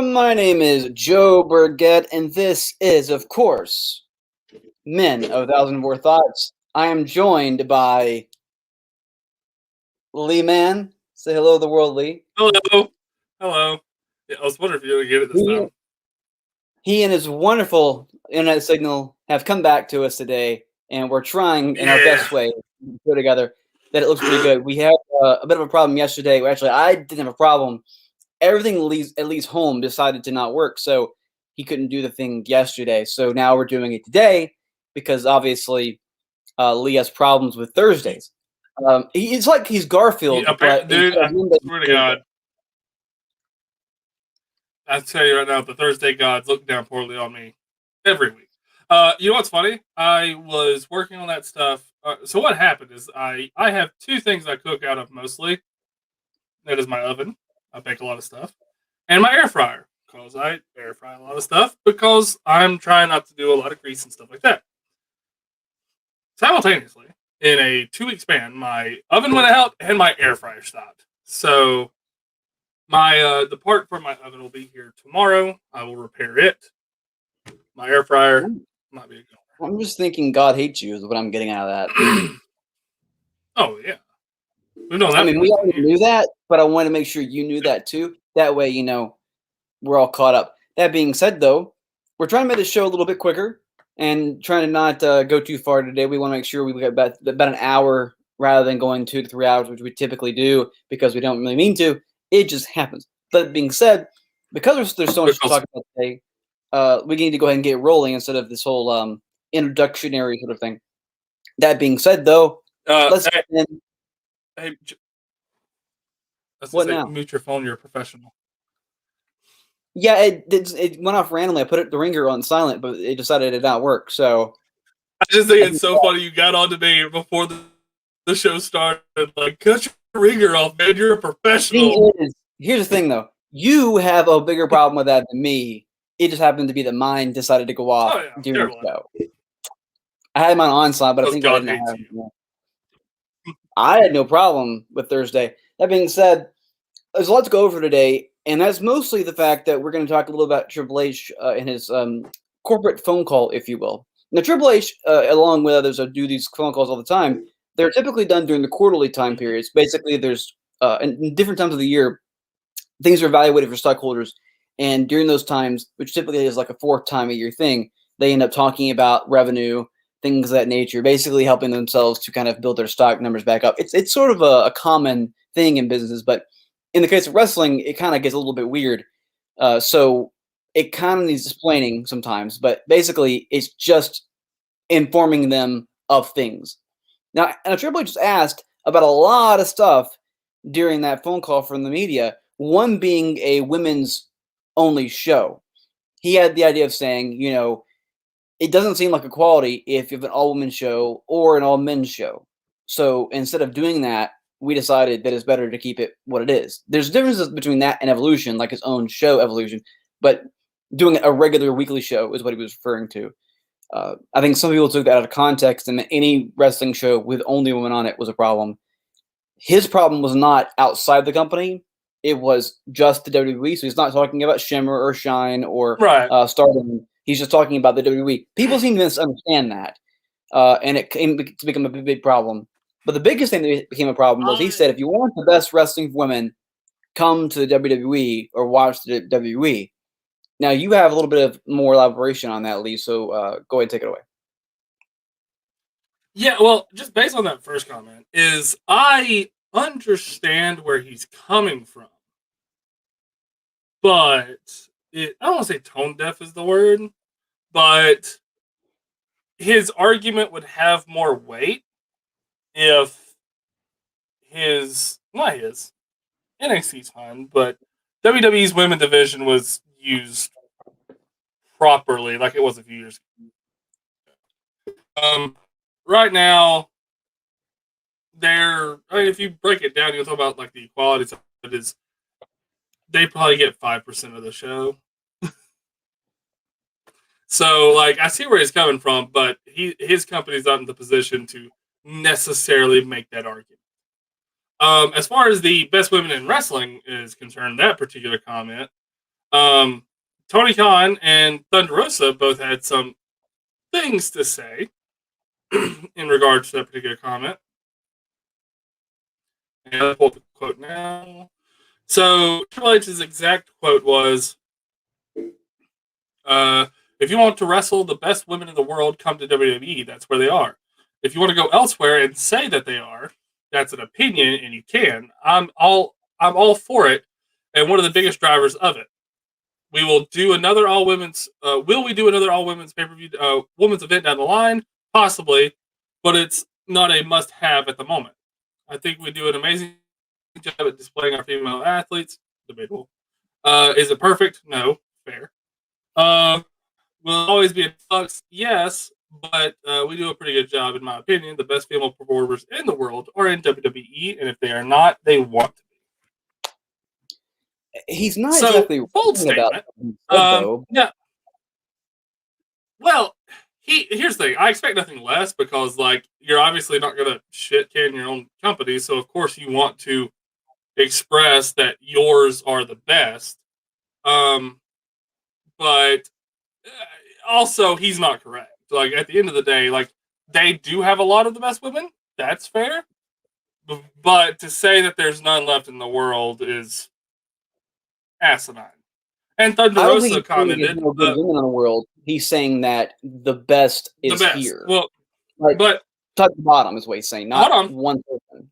My name is Joe Burgett, and this is, of course, Men of a Thousand More Thoughts. I am joined by Lee Man. Say hello to the world, Lee. Hello. Hello. Yeah, I was wondering if you were going to get it this He, time. he and his wonderful internet signal have come back to us today, and we're trying in our Yeah. best way to put together that it looks pretty good. We had a bit of a problem yesterday. Well, actually, I didn't have a problem. Everything at Lee's home decided to not work, so he couldn't do the thing yesterday. So now we're doing it today because obviously Lee has problems with Thursdays. It's like he's Garfield, but Dude, instead of I Monday, swear to Thursday. God. I tell you right now, the Thursday gods look down poorly on me every week. You know what's funny? I was working on that stuff. So what happened is I have two things I cook out of mostly. That is my oven. I bake a lot of stuff. And my air fryer. Because I air fry a lot of stuff. Because I'm trying not to do a lot of grease and stuff like that. Simultaneously, in a 2-week span, my oven went out and my air fryer stopped. So my the part for my oven will be here tomorrow. I will repair it. My air fryer might be a goner. I'm just thinking God hates you is what I'm getting out of that. Oh yeah, we've known that. I mean, we already knew that, but I wanted to make sure you knew that too. That way, we're all caught up. That being said, though, we're trying to make the show a little bit quicker and trying to not go too far today. We want to make sure we get about an hour rather than going 2 to 3 hours, which we typically do because we don't really mean to. It just happens. That being said, because there's so much to talk about today, we need to go ahead and get rolling instead of this whole introductionary sort of thing. That being said, though, let's get in. Hey, What now? Mute your phone. You're a professional. Yeah, it went off randomly. I put the ringer on silent, but it decided it did not work. So I just think it's so funny. You got on to me before the show started. Like, cut your ringer off, man. You're a professional. Here's the thing, though. You have a bigger problem with that than me. It just happened to be that mine decided to go off during the show. I had mine on silent, but I think I didn't have it. I had no problem with Thursday. That being said, there's a lot to go over today, and that's mostly the fact that we're going to talk a little about Triple H and his corporate phone call, if you will. Now, Triple H, along with others who do these phone calls all the time, they're typically done during the quarterly time periods. Basically, there's in different times of the year, things are evaluated for stockholders, and during those times, which typically is like a 4th time a year thing, they end up talking about revenue, things of that nature, basically helping themselves to kind of build their stock numbers back up. It's sort of a common thing in business, but in the case of wrestling, it kind of gets a little bit weird. So it kind of needs explaining sometimes, but basically it's just informing them of things. Now, Triple H just asked about a lot of stuff during that phone call from the media, one being a women's only show. He had the idea of saying, it doesn't seem like equality if you have an all-women show or an all-men's show. So instead of doing that, we decided that it's better to keep it what it is. There's differences between that and Evolution, like his own show, Evolution, but doing a regular weekly show is what he was referring to. I think some people took that out of context, and any wrestling show with only women on it was a problem. His problem was not outside the company. It was just the WWE. So he's not talking about Shimmer or Shine or Stardom. He's just talking about the WWE. People seem to misunderstand that. And it came to become a big problem. But the biggest thing that became a problem was he said, if you want the best wrestling for women, come to the WWE or watch the WWE. Now, you have a little bit of more elaboration on that, Lee, so go ahead and take it away. Yeah, well, just based on that first comment, is I understand where he's coming from. But I don't want to say tone deaf is the word, but his argument would have more weight if NXT's fine, but WWE's women division was used properly, like it was a few years ago. Right now, if you break it down, you'll talk about like the equality side. They probably get 5% of the show. So, like, I see where he's coming from, but his company's not in the position to necessarily make that argument. As far as the best women in wrestling is concerned, that particular comment, Tony Khan and Thunder Rosa both had some things to say in regards to that particular comment. And I'll pull the quote now. So Triple H's exact quote was, if you want to wrestle the best women in the world, come to WWE. That's where they are. If you want to go elsewhere and say that they are, that's an opinion, and you can. I'm all for it, and one of the biggest drivers of it. We will do another all women's. Will we do another all women's pay per view women's event down the line? Possibly, but it's not a must have at the moment. I think we do an amazing job at displaying our female athletes. Debatable. Is it perfect? No. Fair. Will always be a flux? Yes, but we do a pretty good job, in my opinion. The best female performers in the world are in WWE, and if they are not, they want to be. He's not exactly bold statement. Yeah. Well, here's the thing. I expect nothing less because, like, you're obviously not going to shit can your own company, so of course you want to express that yours are the best. But also, he's not correct. Like, at the end of the day, like, they do have a lot of the best women. That's fair. But to say that there's none left in the world is asinine. And Thunder Rosa commented, no good women in the world. He's saying that the best is here. Well, like, but top to bottom is what he's saying, not one person.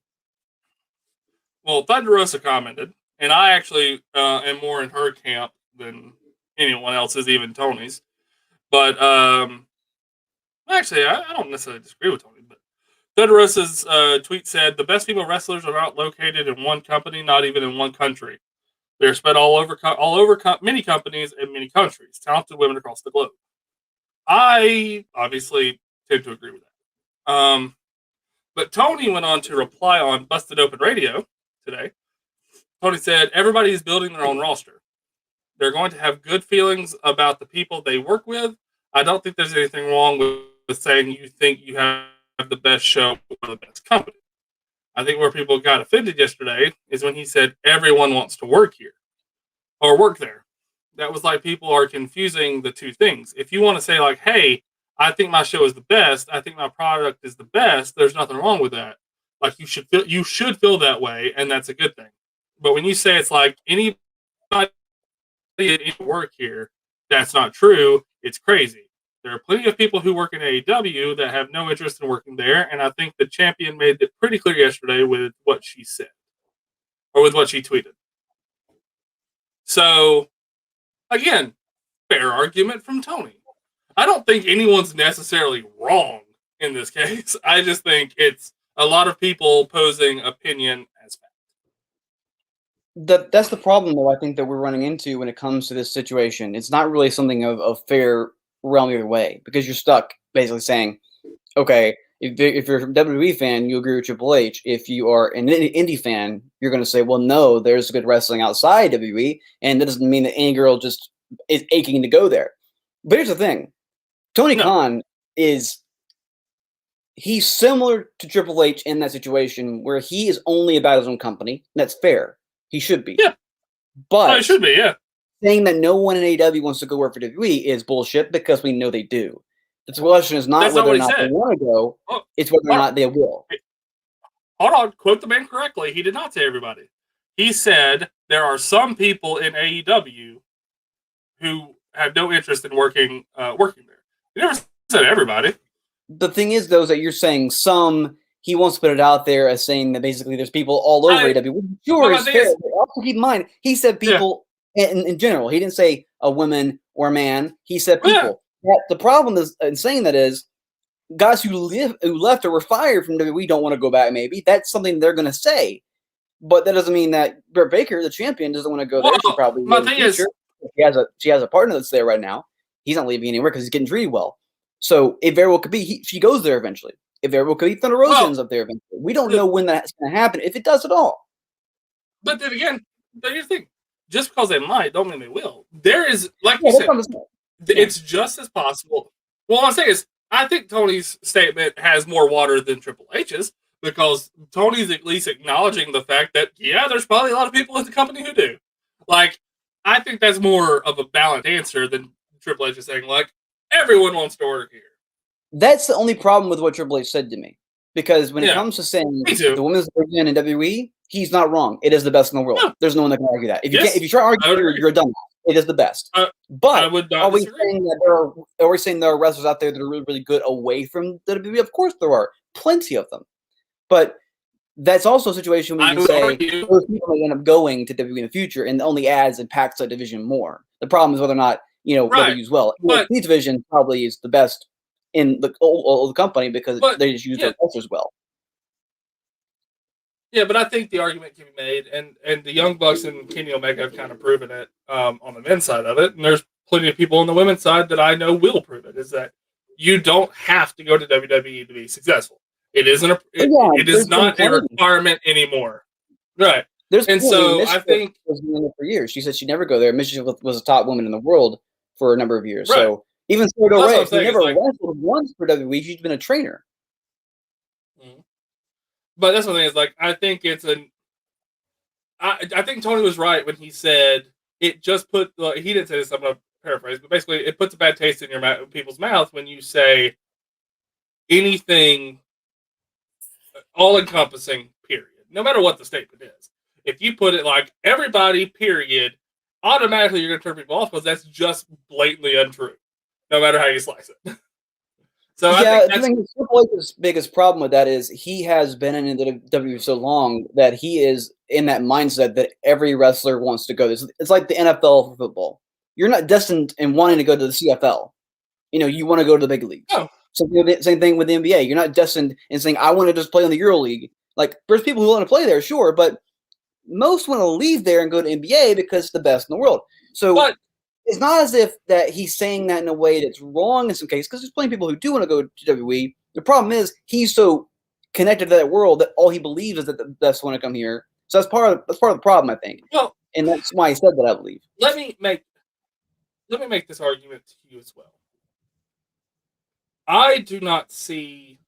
Well, Thunder Rosa commented, and I actually am more in her camp than anyone else's, even Tony's. But actually, I don't necessarily disagree with Tony. But Thunder Rosa's tweet said, "The best female wrestlers are not located in one company, not even in one country. They're spread all over many companies and many countries. Talented women across the globe." I obviously tend to agree with that. But Tony went on to reply on Busted Open Radio today. Tony said, "Everybody is building their own roster. They're going to have good feelings about the people they work with. I don't think there's anything wrong with saying you think you have the best show or the best company. I think where people got offended yesterday is when he said everyone wants to work here or work there. That was like people are confusing the two things. If you want to say like, hey, I think my show is the best, I think my product is the best, there's nothing wrong with that. Like you should feel that way, and that's a good thing. But when you say it's like anybody work here, that's not true. It's crazy. There are plenty of people who work in AEW that have no interest in working there, and I think the champion made it pretty clear yesterday with what she said, or with what she tweeted. So, again, fair argument from Tony. I don't think anyone's necessarily wrong in this case. I just think it's a lot of people posing opinion as fact. That's the problem, though, I think that we're running into when it comes to this situation. It's not really something of fair realm either way, because you're stuck basically saying, okay, if you're a WWE fan, you agree with Triple H. If you are an indie fan, you're going to say, well, no, there's good wrestling outside WWE, and that doesn't mean that any girl just is aching to go there. But here's the thing. Tony Khan he's similar to Triple H in that situation where he is only about his own company. That's fair. He should be. Yeah. But it should be, yeah. Saying that no one in AEW wants to go work for WWE is bullshit because we know they do. The question is not whether or not they want to go, it's whether or not they will. Hold on, quote the man correctly. He did not say everybody. He said there are some people in AEW who have no interest in working there. He never said everybody. The thing is, though, is that you're saying some. He wants to put it out there as saying that basically there's people all over AEW. Sure, is fair. Also keep in mind, he said people in general. He didn't say a woman or a man. He said people. Yeah. The problem is in saying that is guys who left or were fired from WWE don't want to go back. Maybe that's something they're going to say, but that doesn't mean that Britt Baker, the champion, doesn't want to go there. She probably my thing is, she has a partner that's there right now. He's not leaving anywhere because he's getting treated well. So it very well could be she goes there eventually. It very well could be Thunder Rosa ends up there eventually. We don't know when that's going to happen, if it does at all. But then again, here's the thing. Just because they might, don't mean they will. There is, like you said, it's just as possible. Well, what I'm saying is, I think Tony's statement has more water than Triple H's because Tony's at least acknowledging the fact that, there's probably a lot of people in the company who do. Like, I think that's more of a balanced answer than Triple H is saying, like, everyone wants to work here. That's the only problem with what Triple H said to me. Because when it comes to saying the women's division in WWE, he's not wrong. It is the best in the world. Yeah. There's no one that can argue that. If you try to argue, you're done. It is the best. But are we saying that there are wrestlers out there that are really, really good away from the WWE? Of course there are. Plenty of them. But that's also a situation where you can say those people may end up going to WWE in the future and only adds and packs that division more. The problem is whether or not, WWE's well. But the division probably is the best in the old company because they just use their wrestlers well. Yeah, but I think the argument can be made, and the Young Bucks and Kenny Omega have kind of proven it on the men's side of it, and there's plenty of people on the women's side that I know will prove it, is that you don't have to go to WWE to be successful. It isn't it is not a requirement anymore. Right. I think was doing it for years. She said she'd never go there. Michigan was a top woman in the world for a number of years. Right. So even Sarah Ray, she never wrestled once for WWE. She's been a trainer. Mm-hmm. But that's the thing is, like, I think it's I think Tony was right when he said it just put. He didn't say this. I'm going to paraphrase, but basically, it puts a bad taste in people's mouth when you say anything all-encompassing. Period. No matter what the statement is, if you put it like everybody, period, automatically you're going to turn people off because that's just blatantly untrue. No matter how you slice it. So I think Triple H's biggest problem with that is he has been in the WWE so long that he is in that mindset that every wrestler wants to go. It's like the NFL for football. You're not destined and wanting to go to the CFL. You want to go to the big leagues. Oh. Same thing with the NBA. You're not destined and saying, I want to just play in the EuroLeague. Like, there's people who want to play there, sure, but most want to leave there and go to NBA because it's the best in the world. So it's not as if that he's saying that in a way that's wrong in some cases, because there's plenty of people who do want to go to WWE. The problem is he's so connected to that world that all he believes is that the best want to come here. So that's part of the problem, I think. Well, and that's why he said that, I believe. Let me make this argument to you as well. I do not see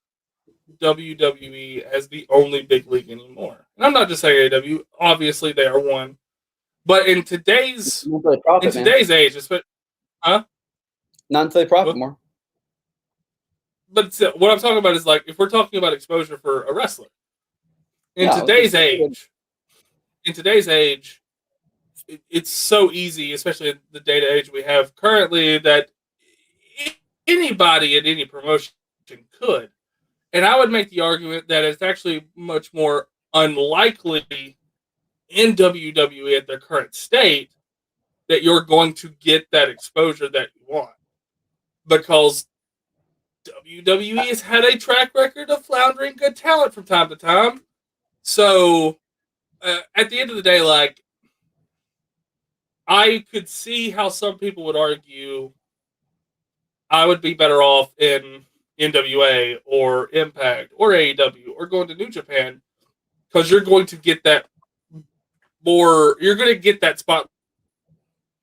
WWE as the only big league anymore. And I'm not just saying AEW. Obviously, they are one. But in today's age, not until they profit more. But what I'm talking about is, like, if we're talking about exposure for a wrestler, in today's age, it's so easy, especially in the data age we have currently, that anybody at any promotion could. And I would make the argument that it's actually much more unlikely in WWE at their current state that you're going to get that exposure that you want. Because WWE has had a track record of floundering good talent from time to time. So, at the end of the day, like, I could see how some people would argue I would be better off in NWA or Impact or AEW or going to New Japan, because you're going to get that you're going to get that spot.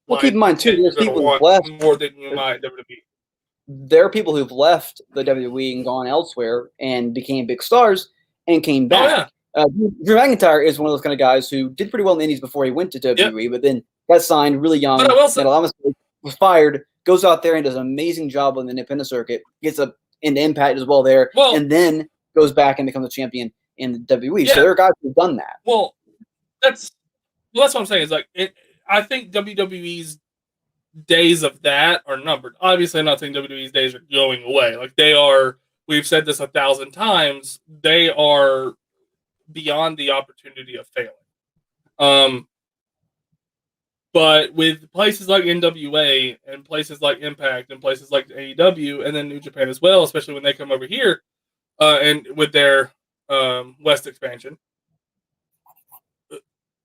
Well, keep in mind, too, there's people who've left more than you might WWE. There are people who've left the WWE and gone elsewhere and became big stars and came back. Oh, yeah. Drew McIntyre is one of those kind of guys who did pretty well in the Indies before he went to WWE, but then got signed really young, was fired, goes out there and does an amazing job on the independent circuit, gets into Impact as well there, and then goes back and becomes a champion in the WWE. Yeah. So there are guys who've done that. Well, that's what I'm saying. Is like I think WWE's days of that are numbered. Obviously, I'm not saying WWE's days are going away. Like, they are. We've said this 1,000 times. They are beyond the opportunity of failing. But with places like NWA and places like Impact and places like AEW and then New Japan as well, especially when they come over here, and with their West expansion,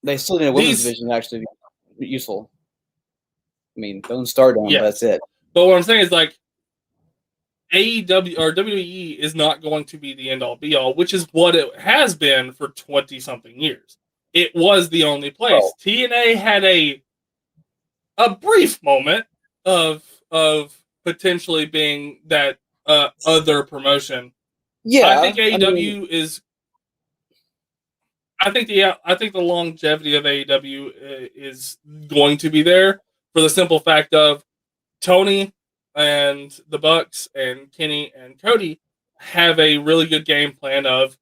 they still need a women's division actually be useful. I mean, don't start on, but that's it. But what I'm saying is, like, AEW or WWE is not going to be the end all be all, which is what it has been for 20 something years. It was the only place. Oh. TNA had a brief moment of potentially being that other promotion. Yeah, I think AEW is. I think the longevity of AEW is going to be there for the simple fact of Tony and the Bucks and Kenny and Cody have a really good game plan of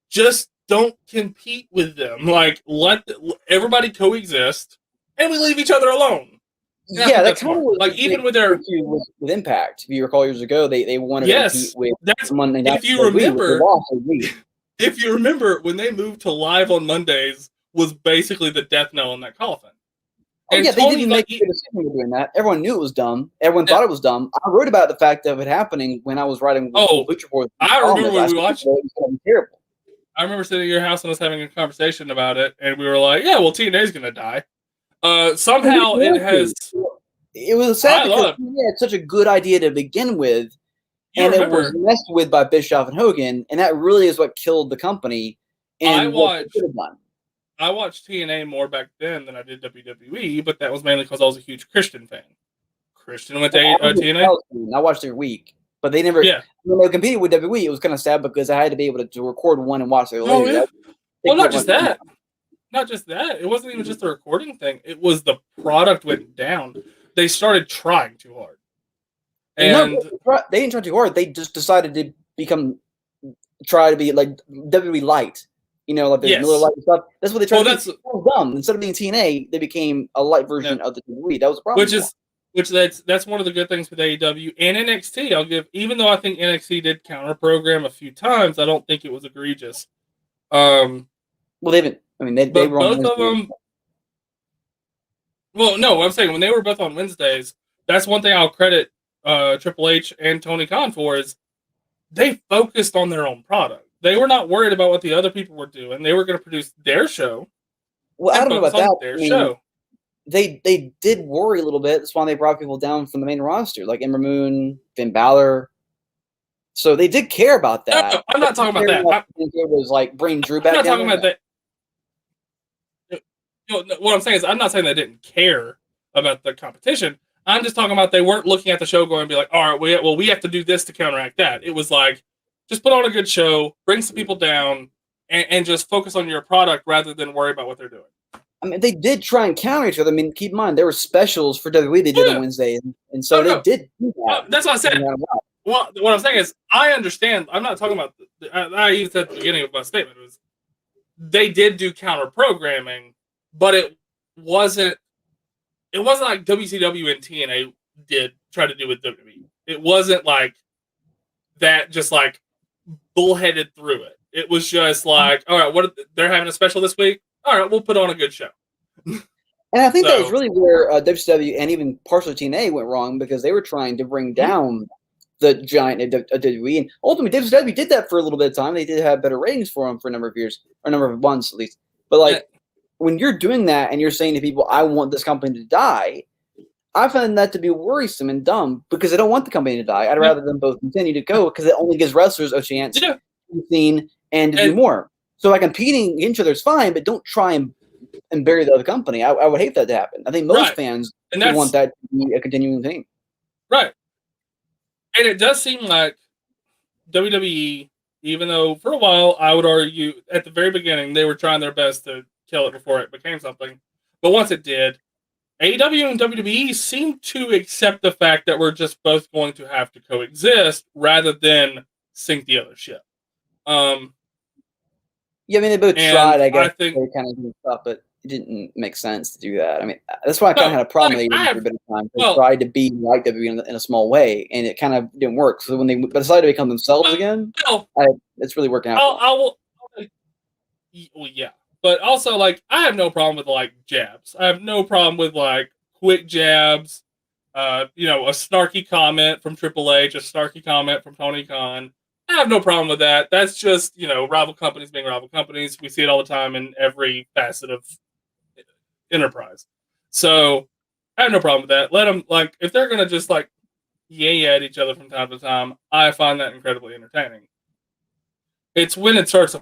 just don't compete with them. Like, let everybody coexist, and we leave each other alone. Yeah, that kind of was like even with their with Impact. If you recall years ago, they wanted to compete with Monday Night. If you remember, when they moved to live on Mondays, was basically the death knell in that coffin. Oh, and yeah, they didn't make a decision with doing that. Everyone knew it was dumb. Everyone thought it was dumb. I wrote about the fact of it happening when I was writing. Lucha Report. I remember when we watched. It was going to be terrible. I remember sitting at your house and us having a conversation about it, and we were like, "Yeah, well, TNA's going to die." Somehow it has. It was sad because TNA had such a good idea to begin with, and it was messed with by Bischoff and Hogan, and that really is what killed the company. And I watched TNA more back then than I did WWE, but that was mainly because I was a huge Christian fan. Christian went to TNA. I watched every week, but they never. Yeah. When they competed with WWE, it was kind of sad because I had to be able to record one and watch it later. Yeah. Well, not just that. Not just that. It wasn't even just the recording thing. It was the product went down. They started trying too hard. And they didn't try too hard. They just decided to try to be like WWE light. You know, like the Miller Lite stuff. That's what they tried to do. That was dumb. Instead of being TNA, they became a light version of the WWE. That was a problem. That's one of the good things with AEW and NXT. I'll give, even though I think NXT did counter program a few times, I don't think it was egregious. Well, they haven't. I mean, they were on both of them. Well, no, I'm saying when they were both on Wednesdays, that's one thing I'll credit Triple H and Tony Khan for is they focused on their own product. They were not worried about what the other people were doing. They were going to produce their show. Well, I don't know about that. Their show. They did worry a little bit. That's why they brought people down from the main roster, like Ember Moon, Finn Balor. So they did care about that. No, I'm not talking about that. It was like bring Drew back. I'm not talking about that. What I'm saying is, I'm not saying they didn't care about the competition. I'm just talking about they weren't looking at the show going and be like, all right, we have to do this to counteract that. It was like, just put on a good show, bring some people down, and just focus on your product rather than worry about what they're doing. I mean, they did try and counter each other. I mean, keep in mind, there were specials for WWE they did on Wednesday, and so they did do that. That's what I said. Well, what I'm saying is, I understand. I'm not talking about. I even said at the beginning of my statement was they did do counter programming, but it wasn't like WCW and TNA did try to do with WWE. It wasn't like that. Just like bullheaded through it. It was just like, all right, they're having a special this week. All right, we'll put on a good show. And I think that was really where WCW and even partially TNA went wrong because they were trying to bring down the giant of WWE. And ultimately, WCW did that for a little bit of time. They did have better ratings for them for a number of years, or a number of months at least. But when you're doing that and you're saying to people, I want this company to die, I find that to be worrisome and dumb because I don't want the company to die. I'd rather them both continue to go because it only gives wrestlers a chance to be seen and to do more. So like competing against each other is fine, but don't try and bury the other company. I would hate that to happen. I think most fans would want that to be a continuing thing. Right. And it does seem like WWE, even though for a while I would argue at the very beginning they were trying their best to kill it before it became something. But once it did, AEW and WWE seem to accept the fact that we're just both going to have to coexist rather than sink the other ship. Yeah, I mean, they both tried, I guess, they kind of did stuff, but it didn't make sense to do that. I mean, that's why I kind of had a problem with it for a bit of time. They tried to be like WWE in a small way, and it kind of didn't work. So when they decided to become themselves again, it's really working out. Well, yeah. But also, like, I have no problem with, like, jabs. I have no problem with, like, quick jabs. A snarky comment from Triple H, a snarky comment from Tony Khan. I have no problem with that. That's just, rival companies being rival companies. We see it all the time in every facet of enterprise. So I have no problem with that. Let them, like, if they're going to just, like, yay at each other from time to time, I find that incredibly entertaining. It's when it starts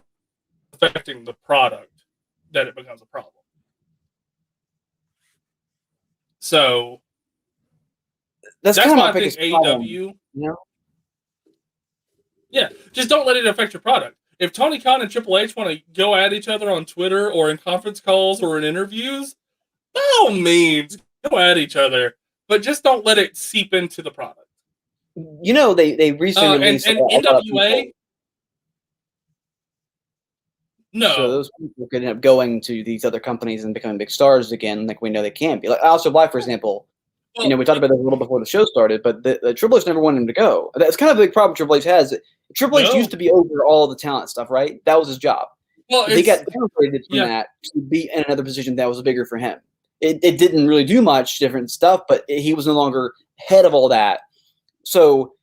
affecting the product that it becomes a problem. So that's why I think AEW. Yeah, just don't let it affect your product. if Tony Khan and Triple H want to go at each other on Twitter or in conference calls or in interviews, by all means, go at each other, but just don't let it seep into the product. You know, they recently released and NWA. No. So those people could end up going to these other companies and becoming big stars again, like we know they can't be. Like Aleister Black, for example. Well, we talked about this a little before the show started, but the Triple H never wanted him to go. That's kind of a big problem Triple H has. Triple H used to be over all the talent stuff, right? That was his job. Well, they got downgraded from that to be in another position that was bigger for him. It didn't really do much different stuff, but he was no longer head of all that. So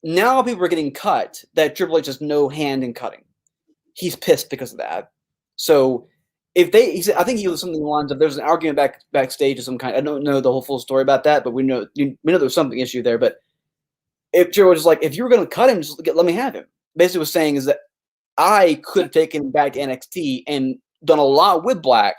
now people are getting cut that Triple H has no hand in cutting. He's pissed because of that. So if he said, I think he was something along the lines of there's an argument backstage of some kind. I don't know the whole full story about that, but we know there's something issue there. But if Triple H was like, if you were going to cut him, just let me have him. Basically, was saying is that I could have taken him back to NXT and done a lot with Black,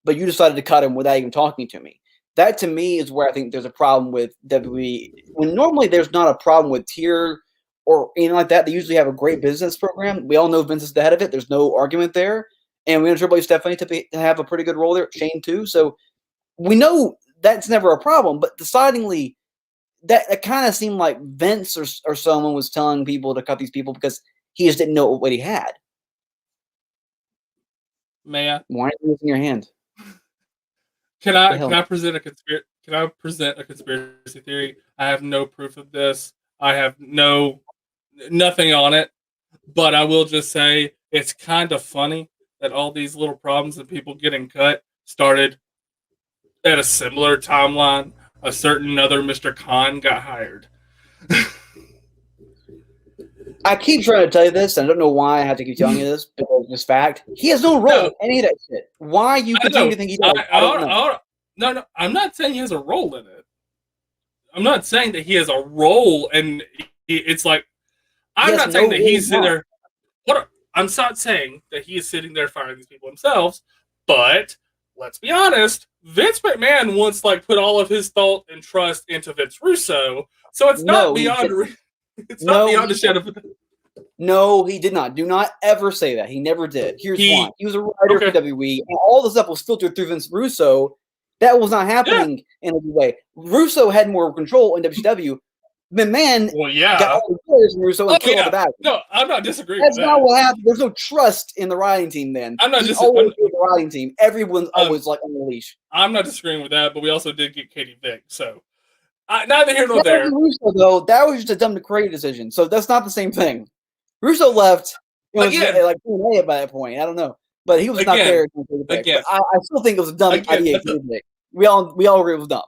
but you decided to cut him without even talking to me. That to me is where I think there's a problem with WWE. When normally there's not a problem with tier or anything like that. They usually have a great business program. We all know Vince is the head of it. There's no argument there. And we know Triple H Stephanie to have a pretty good role there. Shane too. So we know that's never a problem. But decidingly, that kind of seemed like Vince or someone was telling people to cut these people because he just didn't know what he had. May I? Why are you using your hand? Can I present a conspiracy theory? I have no proof of this. I have nothing on it, but I will just say it's kind of funny that all these little problems and people getting cut started at a similar timeline. A certain other Mr. Khan got hired. I keep trying to tell you this, and I don't know why I have to keep telling you this, because it's fact. He has no role in any of that shit. Why you continue to think he does? I don't know. No, I'm not saying he has a role in it. I'm not saying that he has a role, and it's like I'm not saying that he's sitting there. I'm not saying that he is sitting there firing these people himself, but let's be honest. Vince McMahon once put all of his thought and trust into Vince Russo, so it's not beyond. It's not beyond a shadow of. No, he did not. Do not ever say that. He never did. Here's why. He was a writer for WWE, and all the stuff was filtered through Vince Russo. That was not happening in any way. Russo had more control in WCW. McMahon got all the players in Russo and killed all the battles. No, I'm not disagreeing. That's not what happened. There's no trust in the writing team then. I'm not disagreeing with the writing team. Everyone's always on the leash. I'm not disagreeing with that, but we also did get Katie Vick, so neither here nor there. Russo, though, that was just a dumb to create decision, so that's not the same thing. Russo left. It was like P&A by that point. I don't know, but he was not there. But I still think it was a dumb idea. We all agree it was dumb.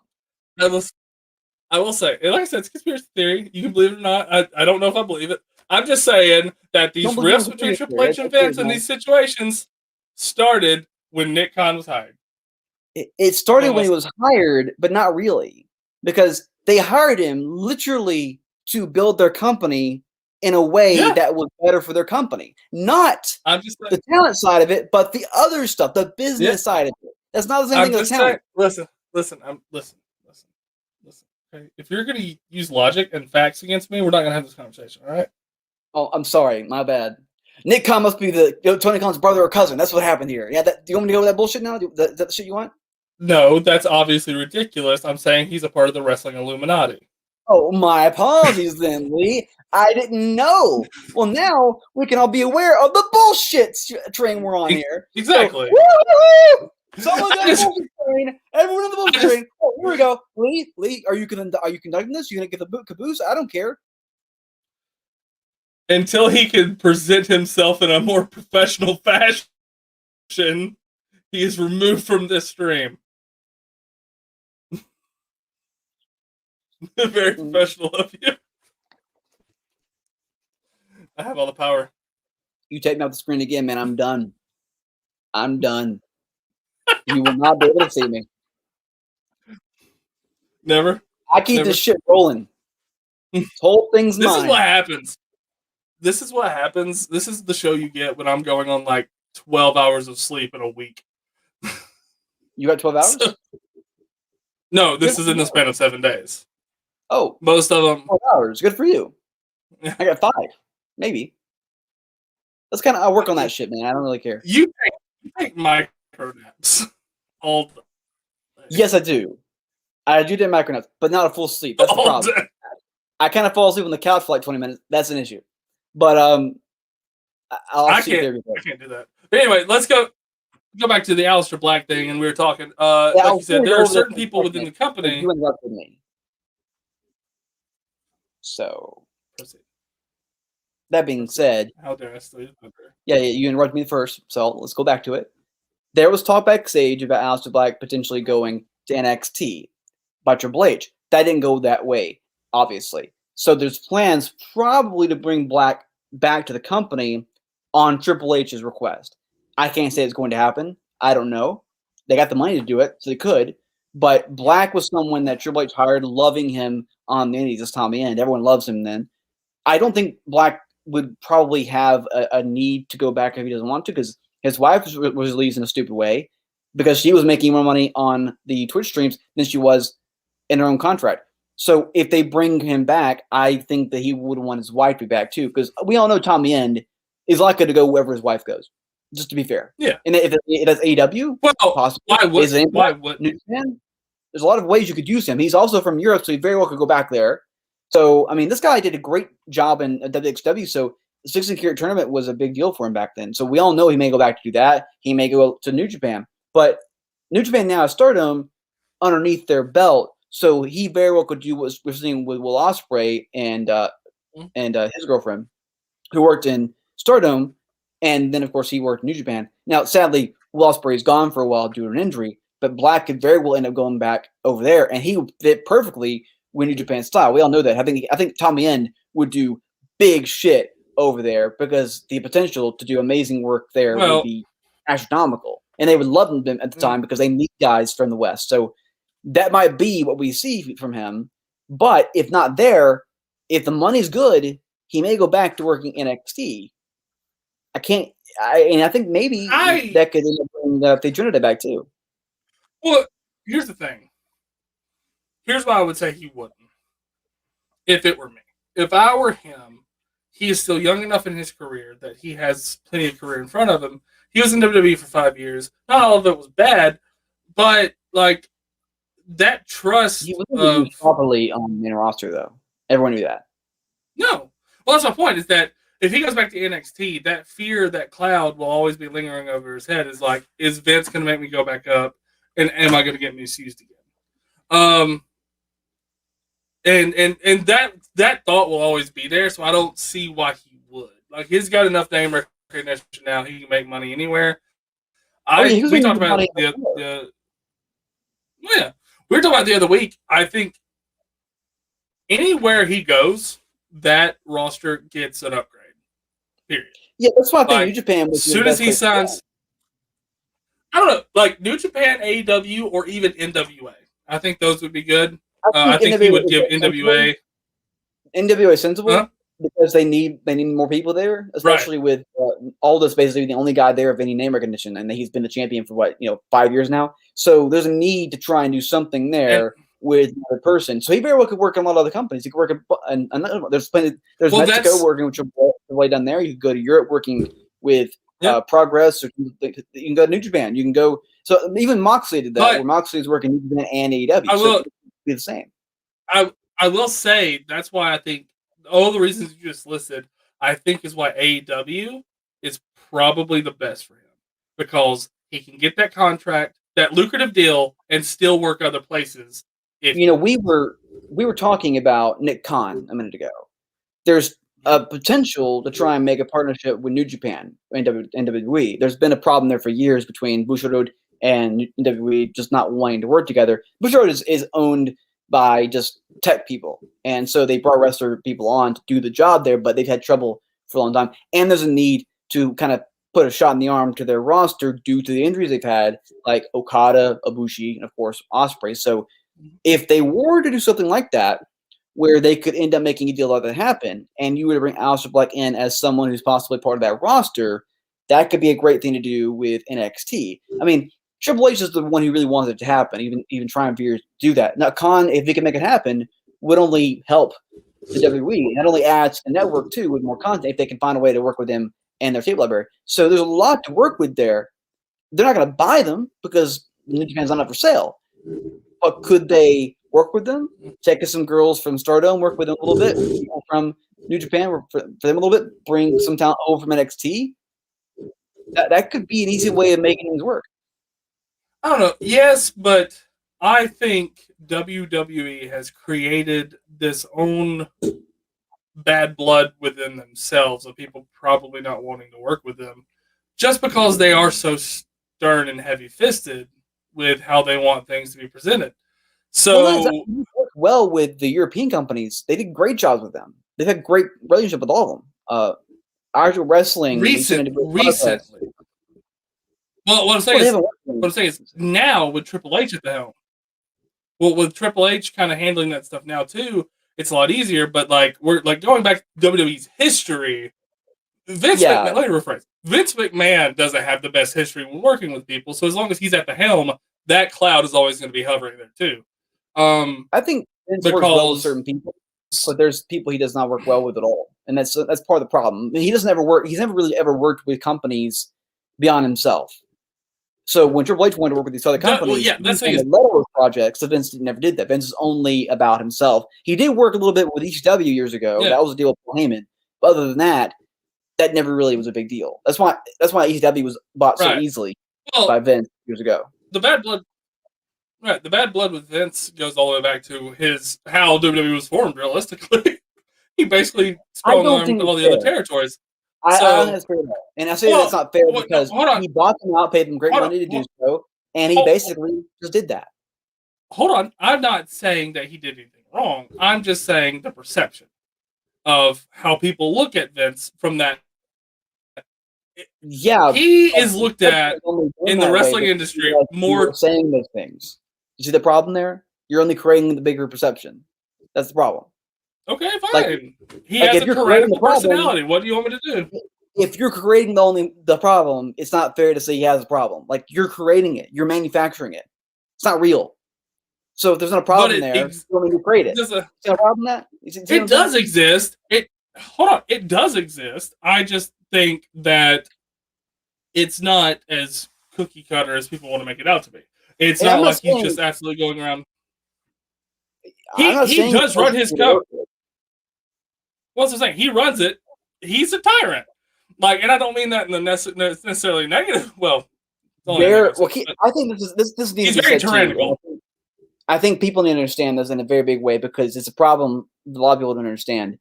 I will say, like I said, it's conspiracy theory. You can believe it or not. I don't know if I believe it. I'm just saying that these rifts between Triple H and Vince in these situations started when Nick Khan was hired. It started when he was hired, but not really, because they hired him literally to build their company in a way that was better for their company. Not the talent side of it, but the other stuff, the business side of it. That's not the same thing as talent. Listen. Okay? If you're going to use logic and facts against me, we're not going to have this conversation, all right? Oh, I'm sorry. My bad. Nick Khan must be Tony Khan's brother or cousin. That's what happened here. Yeah, do you want me to go with that bullshit now? Is that the shit you want? No, that's obviously ridiculous. I'm saying he's a part of the wrestling Illuminati. Oh, my apologies then, Lee. I didn't know. Well, now we can all be aware of the bullshit train we're on here. Exactly. So, woo! Someone's on the bullshit train. Everyone on the bullshit train. Oh, here we go. Lee, are you conducting this? You gonna get the caboose? I don't care. Until he can present himself in a more professional fashion, he is removed from this stream. Very professional of you. I have all the power. You take me off the screen again, man. I'm done. You will not be able to see me. Never. I keep this shit rolling. This whole thing's mine. This is what happens. This is the show you get when I'm going on 12 hours of sleep in a week. You got 12 hours? No, this is in the span of 7 days. Oh. Most of them. 12 hours. Good for you. I got 5. Maybe. That's kind of I'll work on that shit, man. I don't really care. You take micro naps all day. Yes, I do. I do take micro naps, but not a full sleep. That's the problem. I kind of fall asleep on the couch for like 20 minutes. That's an issue. But I can't do that. But anyway, let's go back to the Aleister Black thing, and we were talking. Like you said, there are certain people within the company. You interrupted me. So, that being said, how dare I steal? Yeah, you interrupted me first, so let's go back to it. There was talk backstage about Aleister Black potentially going to NXT by Triple H. That didn't go that way, obviously. So there's plans probably to bring Black back to the company on Triple H's request. I can't say it's going to happen. I don't know. They got the money to do it, so they could. But Black was someone that Triple H hired, loving him on the Indies as Tommy End. Everyone loves him then. I don't think Black would probably have a need to go back if he doesn't want to, because his wife was released in a stupid way because she was making more money on the Twitch streams than she was in her own contract. So if they bring him back, I think that he would want his wife to be back too, because we all know Tommy End is likely to go wherever his wife goes, just to be fair. Yeah. And if it has AEW, possibly. Why would New Japan? There's a lot of ways you could use him. He's also from Europe, so he very well could go back there. So, I mean, this guy did a great job in WXW, so the 16-carat tournament was a big deal for him back then. So we all know he may go back to do that. He may go to New Japan. But New Japan now has Stardom underneath their belt, so he very well could do what we're seeing with Will Ospreay and his girlfriend, who worked in Stardom, and then, of course, he worked in New Japan. Now, sadly, Will Ospreay is gone for a while due to an injury, but Black could very well end up going back over there, and he would fit perfectly with New Japan style. We all know that. I think Tommy End would do big shit over there because the potential to do amazing work there would be astronomical, and they would love him at the time because they need guys from the West. So that might be what we see from him. But if not there, if the money's good, he may go back to working NXT. I think maybe that could end up bringing the Trinidad back too. Well, here's the thing. Here's why I would say he wouldn't. If it were me. If I were him, he is still young enough in his career that he has plenty of career in front of him. He was in WWE for 5 years. Not all of it was bad, but like that trust. He wasn't used properly on the main roster, though. Everyone knew that. No. Well, that's my point, is that if he goes back to NXT, that fear, that cloud will always be lingering over his head. Is like, is Vince going to make me go back up? And am I going to get misused again? And that thought will always be there, so I don't see why he would. Like, he's got enough name recognition now; he can make money anywhere. We talked about we were talking about the other week. I think anywhere he goes, that roster gets an upgrade. Period. Yeah, that's why I think New Japan. As soon as he signs, I don't know, like New Japan, AEW, or even NWA. I think those would be good. I think he would give NWA sensible because they need more people there, especially with Aldis basically the only guy there of any name recognition, and he's been the champion for 5 years now. So there's a need to try and do something there with another person. So he very well could work in a lot of other companies. He could work in another. There's Mexico working with Triple H done there. You could go to Europe working with Progress, or you can go to New Japan. You can go. So even Moxley did that, where Moxley's working New Japan and AEW. So it would be the same. I will say that's why I think all the reasons you just listed, I think is why AEW is probably the best for him, because he can get that contract, that lucrative deal, and still work other places. We were talking about Nick Khan a minute ago. There's a potential to try and make a partnership with New Japan and WWE. There's been a problem there for years between Bushiroad and WWE just not wanting to work together. Bushiroad is owned by just tech people, and so they brought wrestler people on to do the job there, but they've had trouble for a long time. And there's a need to kind of put a shot in the arm to their roster due to the injuries they've had, like Okada, Ibushi, and of course Ospreay. So if they were to do something like that, where they could end up making a deal like that happen, and you were to bring Aleister Black in as someone who's possibly part of that roster, that could be a great thing to do with NXT. I mean, Triple H is the one who really wants it to happen, even trying for years to do that. Now, Khan, if he can make it happen, would only help the WWE. Not only adds the network, too, with more content, if they can find a way to work with him and their tape library. So there's a lot to work with there. They're not going to buy them because New Japan's not up for sale. But could they work with them? Take some girls from Stardom, work with them a little bit. People from New Japan, work for them a little bit. Bring some talent over from NXT. That could be an easy way of making things work. I don't know. Yes, but I think WWE has created this own bad blood within themselves of people probably not wanting to work with them just because they are so stern and heavy-fisted with how they want things to be presented. So well with the European companies, they did great jobs with them. They've had great relationship with all of them. Irish Wrestling recently. Well, what I'm saying is now with Triple H at the helm. Well, with Triple H kind of handling that stuff now too, it's a lot easier. But like we're like going back to WWE's history. Vince McMahon, let me rephrase. Vince McMahon doesn't have the best history when working with people. So as long as he's at the helm, that cloud is always going to be hovering there too. I think Vince works well with certain people, but there's people he does not work well with at all, and that's part of the problem. He doesn't ever work. He's never really ever worked with companies beyond himself. So when Triple H wanted to work with these other companies, that's level projects. So Vince never did that. Vince is only about himself. He did work a little bit with ECW years ago. Yeah. That was a deal with Paul Heyman. But other than that, that never really was a big deal. That's why ECW was bought so easily by Vince years ago. The bad blood with Vince goes all the way back to how WWE was formed. Realistically, he basically sprung on all the other territories. I don't think that's fair, and I say that's not fair because he bought them out, paid them great money to do so, and he basically just did that. Hold on, I'm not saying that he did anything wrong. I'm just saying the perception of how people look at Vince from that. Yeah, he is looked at in the wrestling industry more saying those things. You see the problem there? You're only creating the bigger perception. That's the problem. Okay, fine. He has a tyrannical personality. What do you want me to do? If you're creating the problem, it's not fair to say he has a problem. Like, you're creating it. You're manufacturing it. It's not real. So if there's not a problem there, you want me to create it. Is there a problem with that? It does exist. It does exist. I just think that it's not as cookie cutter as people want to make it out to be. It's not like he's just absolutely going around. He does run his company. What's I'm saying? He runs it. He's a tyrant. Like, and I don't mean that in the necessarily negative. Well, I think this needs he's very tyrannical. I think people need to understand this in a very big way because it's a problem a lot of people don't understand.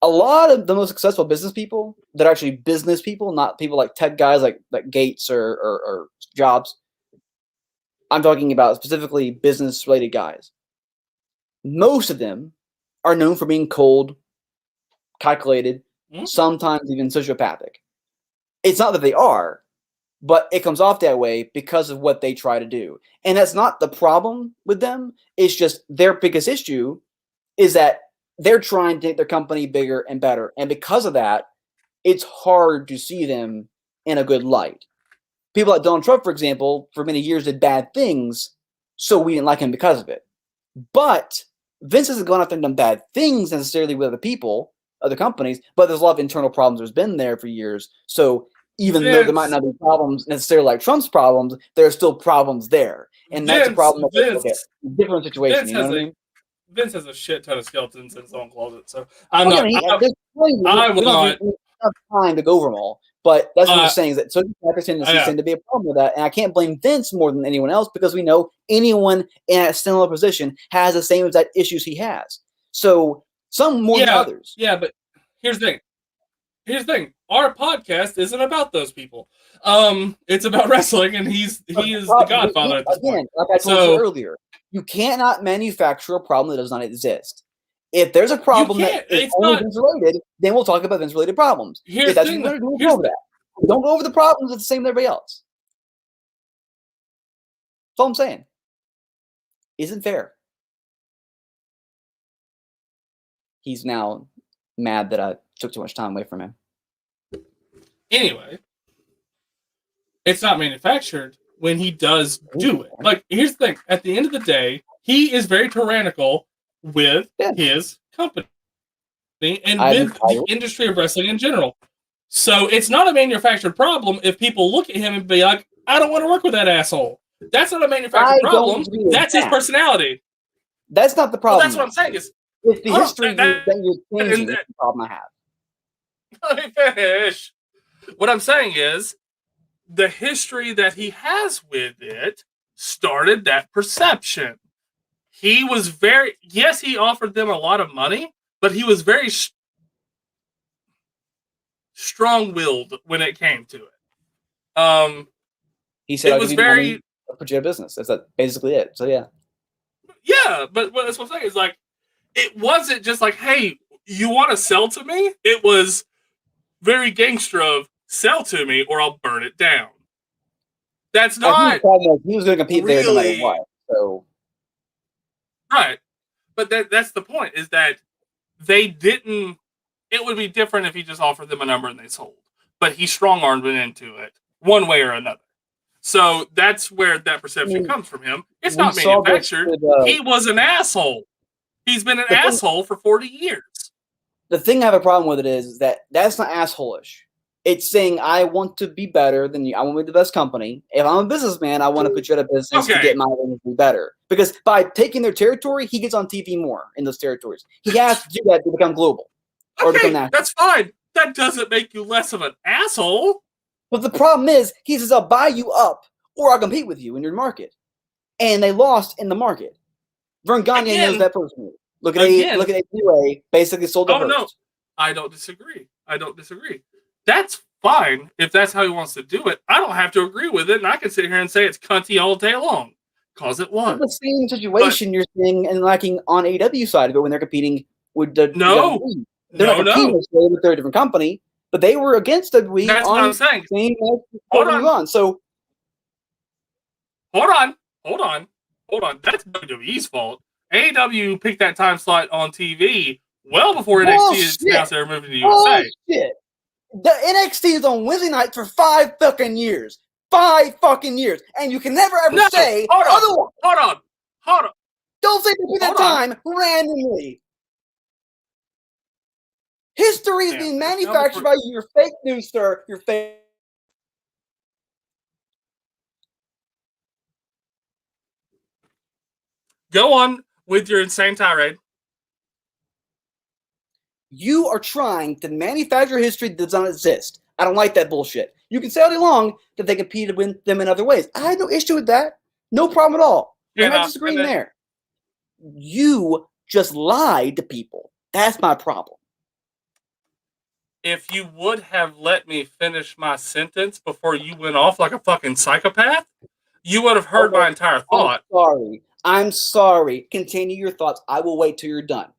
A lot of the most successful business people that are actually business people, not people like tech guys like Gates or Jobs. I'm talking about specifically business-related guys. Most of them are known for being cold, calculated, sometimes even sociopathic. It's not that they are, but it comes off that way because of what they try to do. And that's not the problem with them. It's just their biggest issue is that they're trying to make their company bigger and better. And because of that, it's hard to see them in a good light. People like Donald Trump, for example, for many years did bad things, so we didn't like him because of it. But Vince hasn't gone out there and done bad things necessarily with other people, other companies, but there's a lot of internal problems there's been there for years. So even though there might not be problems necessarily like Trump's problems, there are still problems there. And that's a problem. Different situation. You know what I mean? Vince has a shit ton of skeletons in his own closet. So I will not have time to go over them all. But that's what I'm saying is that social factors tend to be a problem with that. And I can't blame Vince more than anyone else because we know anyone in a similar position has the same exact issues he has. So some more than others. Yeah, but here's the thing. Our podcast isn't about those people. It's about wrestling, and he is the godfather at this point. Like I told you earlier, you cannot manufacture a problem that does not exist. If there's a problem that is only Vince-related, then we'll talk about Vince-related problems. If that's what you're going to do, we'll go over that. Don't go over the problems that's the same as everybody else. That's all I'm saying. Isn't fair. He's now mad that I took too much time away from him. Anyway, it's not manufactured when he does do it. Like, here's the thing. At the end of the day, he is very tyrannical with his company and with the industry of wrestling in general. So it's not a manufactured problem if people look at him and be like, I don't want to work with that asshole. That's not a manufactured problem. That's his personality. That's not the problem. Well, that's what I'm saying. It's the history that you're changing. That's the problem I have. Let me finish. What I'm saying is the history that he has with it started that perception. He was yes, he offered them a lot of money, but he was very strong-willed when it came to it. He said, "It was very put you out of business." That's basically it. So yeah, but that's what I'm saying. Is like it wasn't just like, "Hey, you want to sell to me?" It was very gangster of sell to me or I'll burn it down. That's not. He was going to compete there no matter what. So right, but that's the point. Is that they didn't. It would be different if he just offered them a number and they sold. But he strong-armed it into it one way or another. So that's where that perception comes from him. It's not manufactured. He was an asshole. He's been an asshole for 40 years. The thing I have a problem with it is that that's not asshole-ish. It's saying I want to be better than you. I want to be the best company. If I'm a businessman, I want to put you out of business to get my things to be better. Because by taking their territory, he gets on TV more in those territories. He has to do that to become global. Okay, that's fine. That doesn't make you less of an asshole. But the problem is, he says, I'll buy you up, or I'll compete with you in your market. And they lost in the market. Vern Gagne knows that personally. Look at AWA, basically sold the Hearst. No, I don't disagree. That's fine if that's how he wants to do it. I don't have to agree with it, and I can sit here and say it's cunty all day long, because it was. It's the same situation you're seeing and lacking on AW side of it when they're competing with the WWE. They're not competing with their different company, but they were against WWE. That's what I'm saying. Hold on. So hold on. That's WWE's fault. AEW picked that time slot on TV well before NXT announced they were moving to the USA. Shit. The NXT is on Wednesday night for 5 fucking years. 5 fucking years. And you can never ever say otherwise. Hold on. Don't say they pick that time randomly. History is being manufactured by your fake news, sir. Your fake. Go on with your insane tirade. You are trying to manufacture history that does not exist. I don't like that bullshit. You can say all day long that they competed with them in other ways. I had no issue with that. No problem at all. We're not disagreeing there. You just lied to people. That's my problem. If you would have let me finish my sentence before you went off like a fucking psychopath, you would have heard my entire thought. I'm sorry. Continue your thoughts. I will wait till you're done.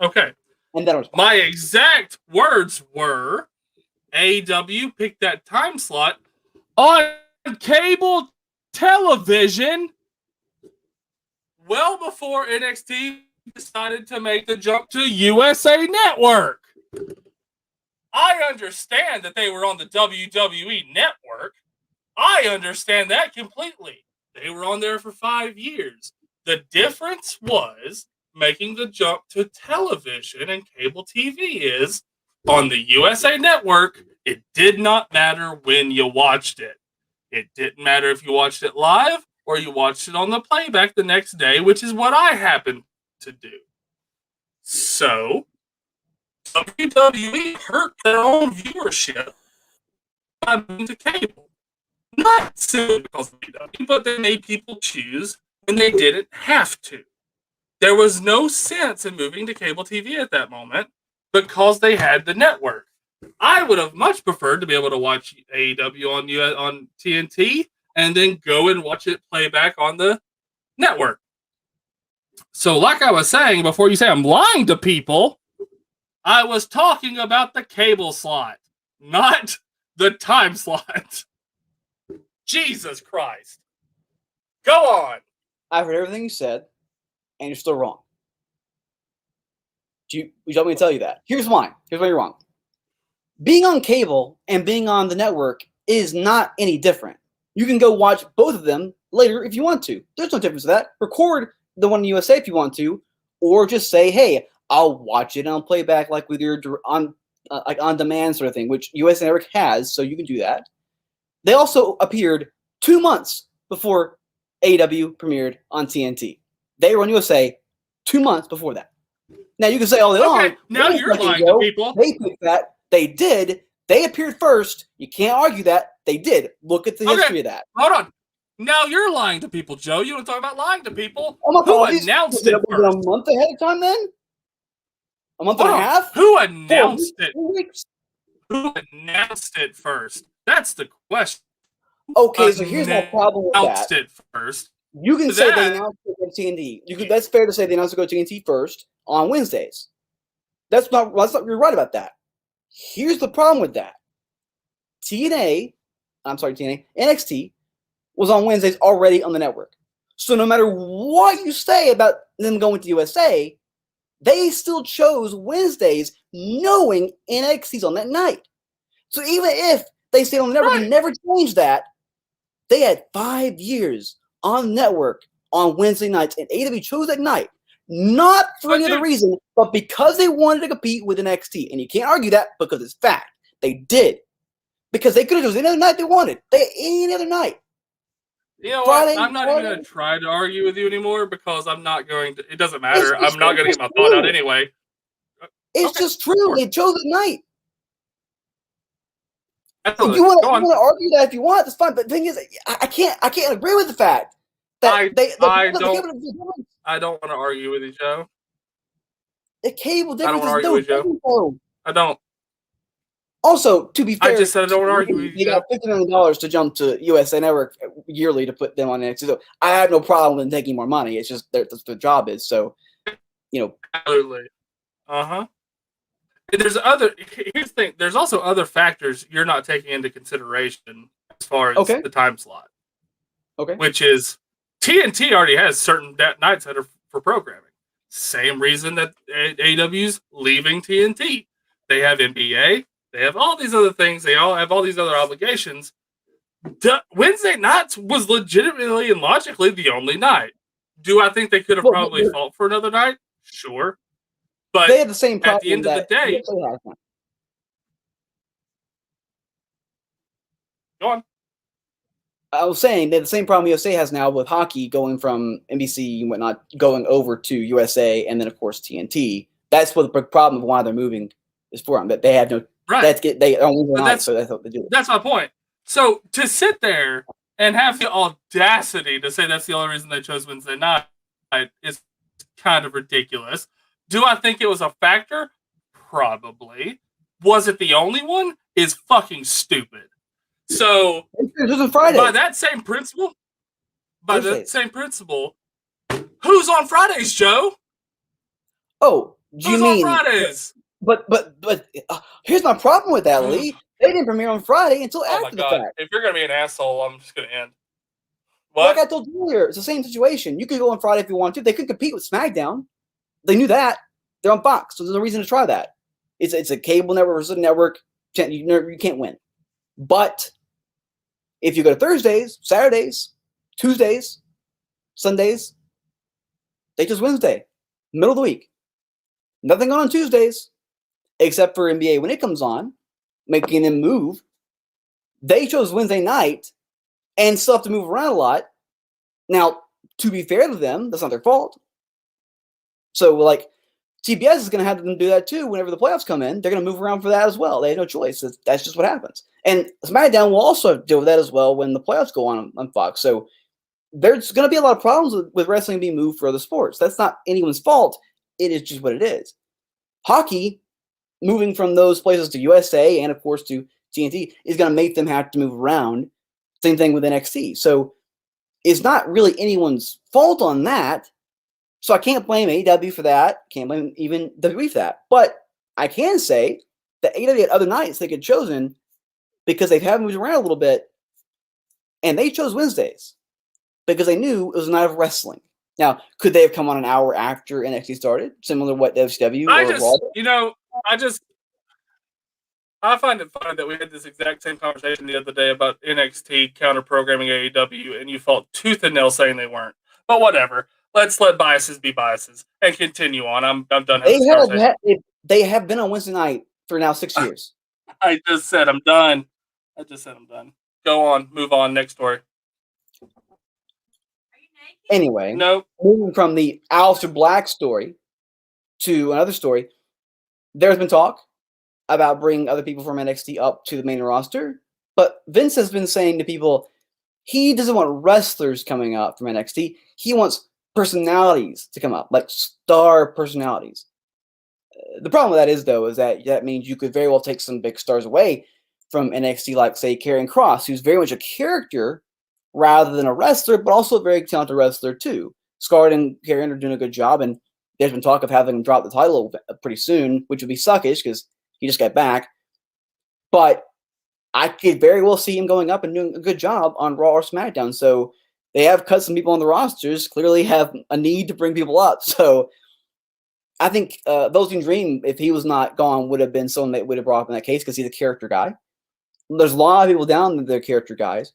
Okay. And then my exact words were, AEW picked that time slot on cable television well before NXT decided to make the jump to USA Network. I understand that they were on the WWE Network. I understand that completely. They were on there for 5 years. The difference was making the jump to television and cable TV is on the USA Network. It did not matter when you watched it. It didn't matter if you watched it live or you watched it on the playback the next day, which is what I happen to do. So WWE hurt their own viewership by moving to cable. Not simply because of WWE, but they made people choose when they didn't have to. There was no sense in moving to cable TV at that moment because they had the network. I would have much preferred to be able to watch AEW on TNT and then go and watch it play back on the network. So like I was saying, before you say I'm lying to people, I was talking about the cable slot, not the time slot. Jesus Christ. Go on. I've heard everything you said, and you're still wrong. You want me to tell you that? Here's why. Here's why you're wrong. Being on cable and being on the network is not any different. You can go watch both of them later if you want to. There's no difference to that. Record the one in USA if you want to, or just say, hey, I'll watch it on playback like with your on like on demand sort of thing, which USA Network has, so you can do that. They also appeared 2 months before AEW premiered on TNT. They were on USA 2 months before that. Now you can say all day long. Now you're lying to people. They picked that. They did. They appeared first. You can't argue that. They did. Look at the history of that. Hold on. Now you're lying to people, Joe. You want to talk about lying to people? Who announced it first? A month ahead of time then? A month and a half? Who announced it? 2 weeks? Who announced it first? That's the question. Okay, so here's my problem with that. Announced it first. You can say they announced it on TNT. That's fair to say they announced it go to TNT first on Wednesdays. You're right about that. Here's the problem with that. NXT was on Wednesdays already on the network. So no matter what you say about them going to USA, they still chose Wednesdays knowing NXT's on that night. So even if they stayed on the network and never changed that, they had 5 years on the network on Wednesday nights, and AEW chose that night. Not for any other reason, but because they wanted to compete with NXT. And you can't argue that because it's fact. They did. Because they could have chosen any other night they wanted. Any other night. You know what? I'm not even going to try to argue with you anymore because I'm not going to. It doesn't matter. I'm not going to get my thought out anyway. It's just true. They chose the night. Absolutely. You want to argue that if you want, that's fine. But the thing is, I can't agree with the fact that I don't want to argue with you, Joe. The cable difference I don't want to argue with you. I don't. Also, to be fair, I just said I don't want to argue with you. They got $50 million to jump to USA Network yearly to put them on NXT. So I have no problem in taking more money. It's just that's the job is. So, Absolutely. Here's the thing. There's also other factors you're not taking into consideration as far as the time slot. Okay. Which is TNT already has certain nights that are for programming. Same reason that AEW's leaving TNT. They have NBA. They have all these other things. They all have all these other obligations. Wednesday nights was legitimately and logically the only night. Do I think they could have probably fought for another night? Sure. But they had the same problem at the end of the day. Go on. I was saying they had the same problem USA has now with hockey going from NBC and whatnot, going over to USA and then, of course, TNT. That's what the problem of why they're moving is for them. That they have no. Right. They don't move on, so that's what they do. That's my point. So to sit there and have the audacity to say that's the only reason they chose Wednesday night is kind of ridiculous. Do I think it was a factor? Probably. Was it the only one? Is fucking stupid. So by that same principle, who's on Fridays, Joe? Oh, who's on Fridays? But here's my problem with that, Lee. They didn't premiere on Friday until after the fact. If you're gonna be an asshole, I'm just gonna end. What? Like I told you earlier, it's the same situation. You could go on Friday if you want to. They could compete with SmackDown. They knew that. They're on Fox, so there's no reason to try that. It's a cable network versus a network. You can't win. But if you go to Thursdays, Saturdays, Tuesdays, Sundays, they chose Wednesday, middle of the week. Nothing on Tuesdays, except for NBA when it comes on, making them move. They chose Wednesday night and still have to move around a lot. Now, to be fair to them, that's not their fault. So, CBS is going to have them do that too whenever the playoffs come in. They're going to move around for that as well. They have no choice. That's just what happens. And SmackDown will also deal with that as well when the playoffs go on Fox. So there's going to be a lot of problems with wrestling being moved for other sports. That's not anyone's fault. It is just what it is. Hockey, moving from those places to USA and, of course, to TNT, is going to make them have to move around. Same thing with NXT. So it's not really anyone's fault on that. So I can't blame AEW for that. Can't blame even WWE for that. But I can say that AEW had other nights they could have chosen because they've had moved around a little bit, and they chose Wednesdays because they knew it was a night of wrestling. Now, could they have come on an hour after NXT started, similar to what WCW or Raw? I find it funny that we had this exact same conversation the other day about NXT counter-programming AEW, and you fought tooth and nail saying they weren't. But whatever. Let's let biases be biases and continue on. I'm done having this conversation. They have been on Wednesday night for now 6 years. I just said I'm done. Go on, move on. Next story. Anyway, nope. Moving from the Aleister Black story to another story, there's been talk about bringing other people from NXT up to the main roster, but Vince has been saying to people he doesn't want wrestlers coming up from NXT. He wants personalities to come up, like star personalities. The problem with that is, though, is that means you could very well take some big stars away from NXT, like, say, Karrion Kross, who's very much a character rather than a wrestler, but also a very talented wrestler, too. Scarlett and Karrion are doing a good job, and there's been talk of having him drop the title pretty soon, which would be suckish because he just got back. But I could very well see him going up and doing a good job on Raw or SmackDown. So they have cut some people on the rosters, clearly have a need to bring people up. So I think Velveteen Dream, if he was not gone, would have been someone that would have brought up in that case because he's a character guy. There's a lot of people down there that are character guys.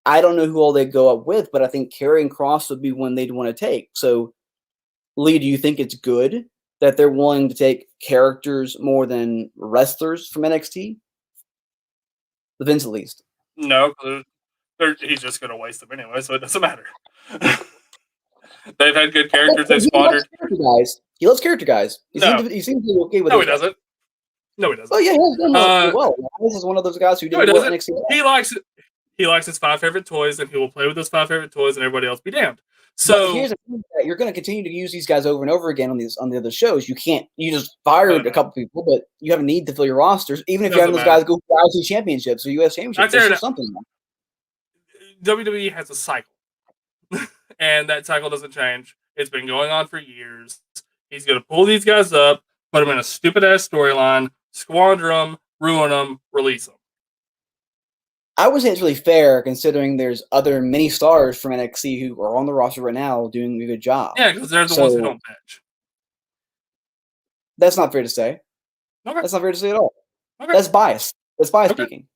I don't know who all they go up with, but I think Karrion Kross would be one they'd want to take. So, Lee, do you think it's good that they're willing to take characters more than wrestlers from NXT? The Vince, at least. No, he's just going to waste them anyway, so it doesn't matter. They've had good characters. They've squandered. He loves character guys. He seems to be okay with it. No, he doesn't. Oh, yeah, he's done well. This is one of those guys who didn't well NXT. He likes it. He likes his 5 favorite toys, and he will play with those 5 favorite toys, and everybody else be damned. So but here's the thing, you're going to continue to use these guys over and over again on the other shows. You just fired a couple people, but you have a need to fill your rosters, even if you have those guys go for IC championships or US championships. There's something. WWE has a cycle, and that cycle doesn't change. It's been going on for years. He's going to pull these guys up, put them in a stupid ass storyline, squander them, ruin them, release them. I would say it's really fair considering there's other mini stars from NXT who are on the roster right now doing a good job. Yeah, because they're the ones who don't bitch. That's not fair to say. Okay. That's not fair to say at all. Okay. That's bias. That's bias speaking.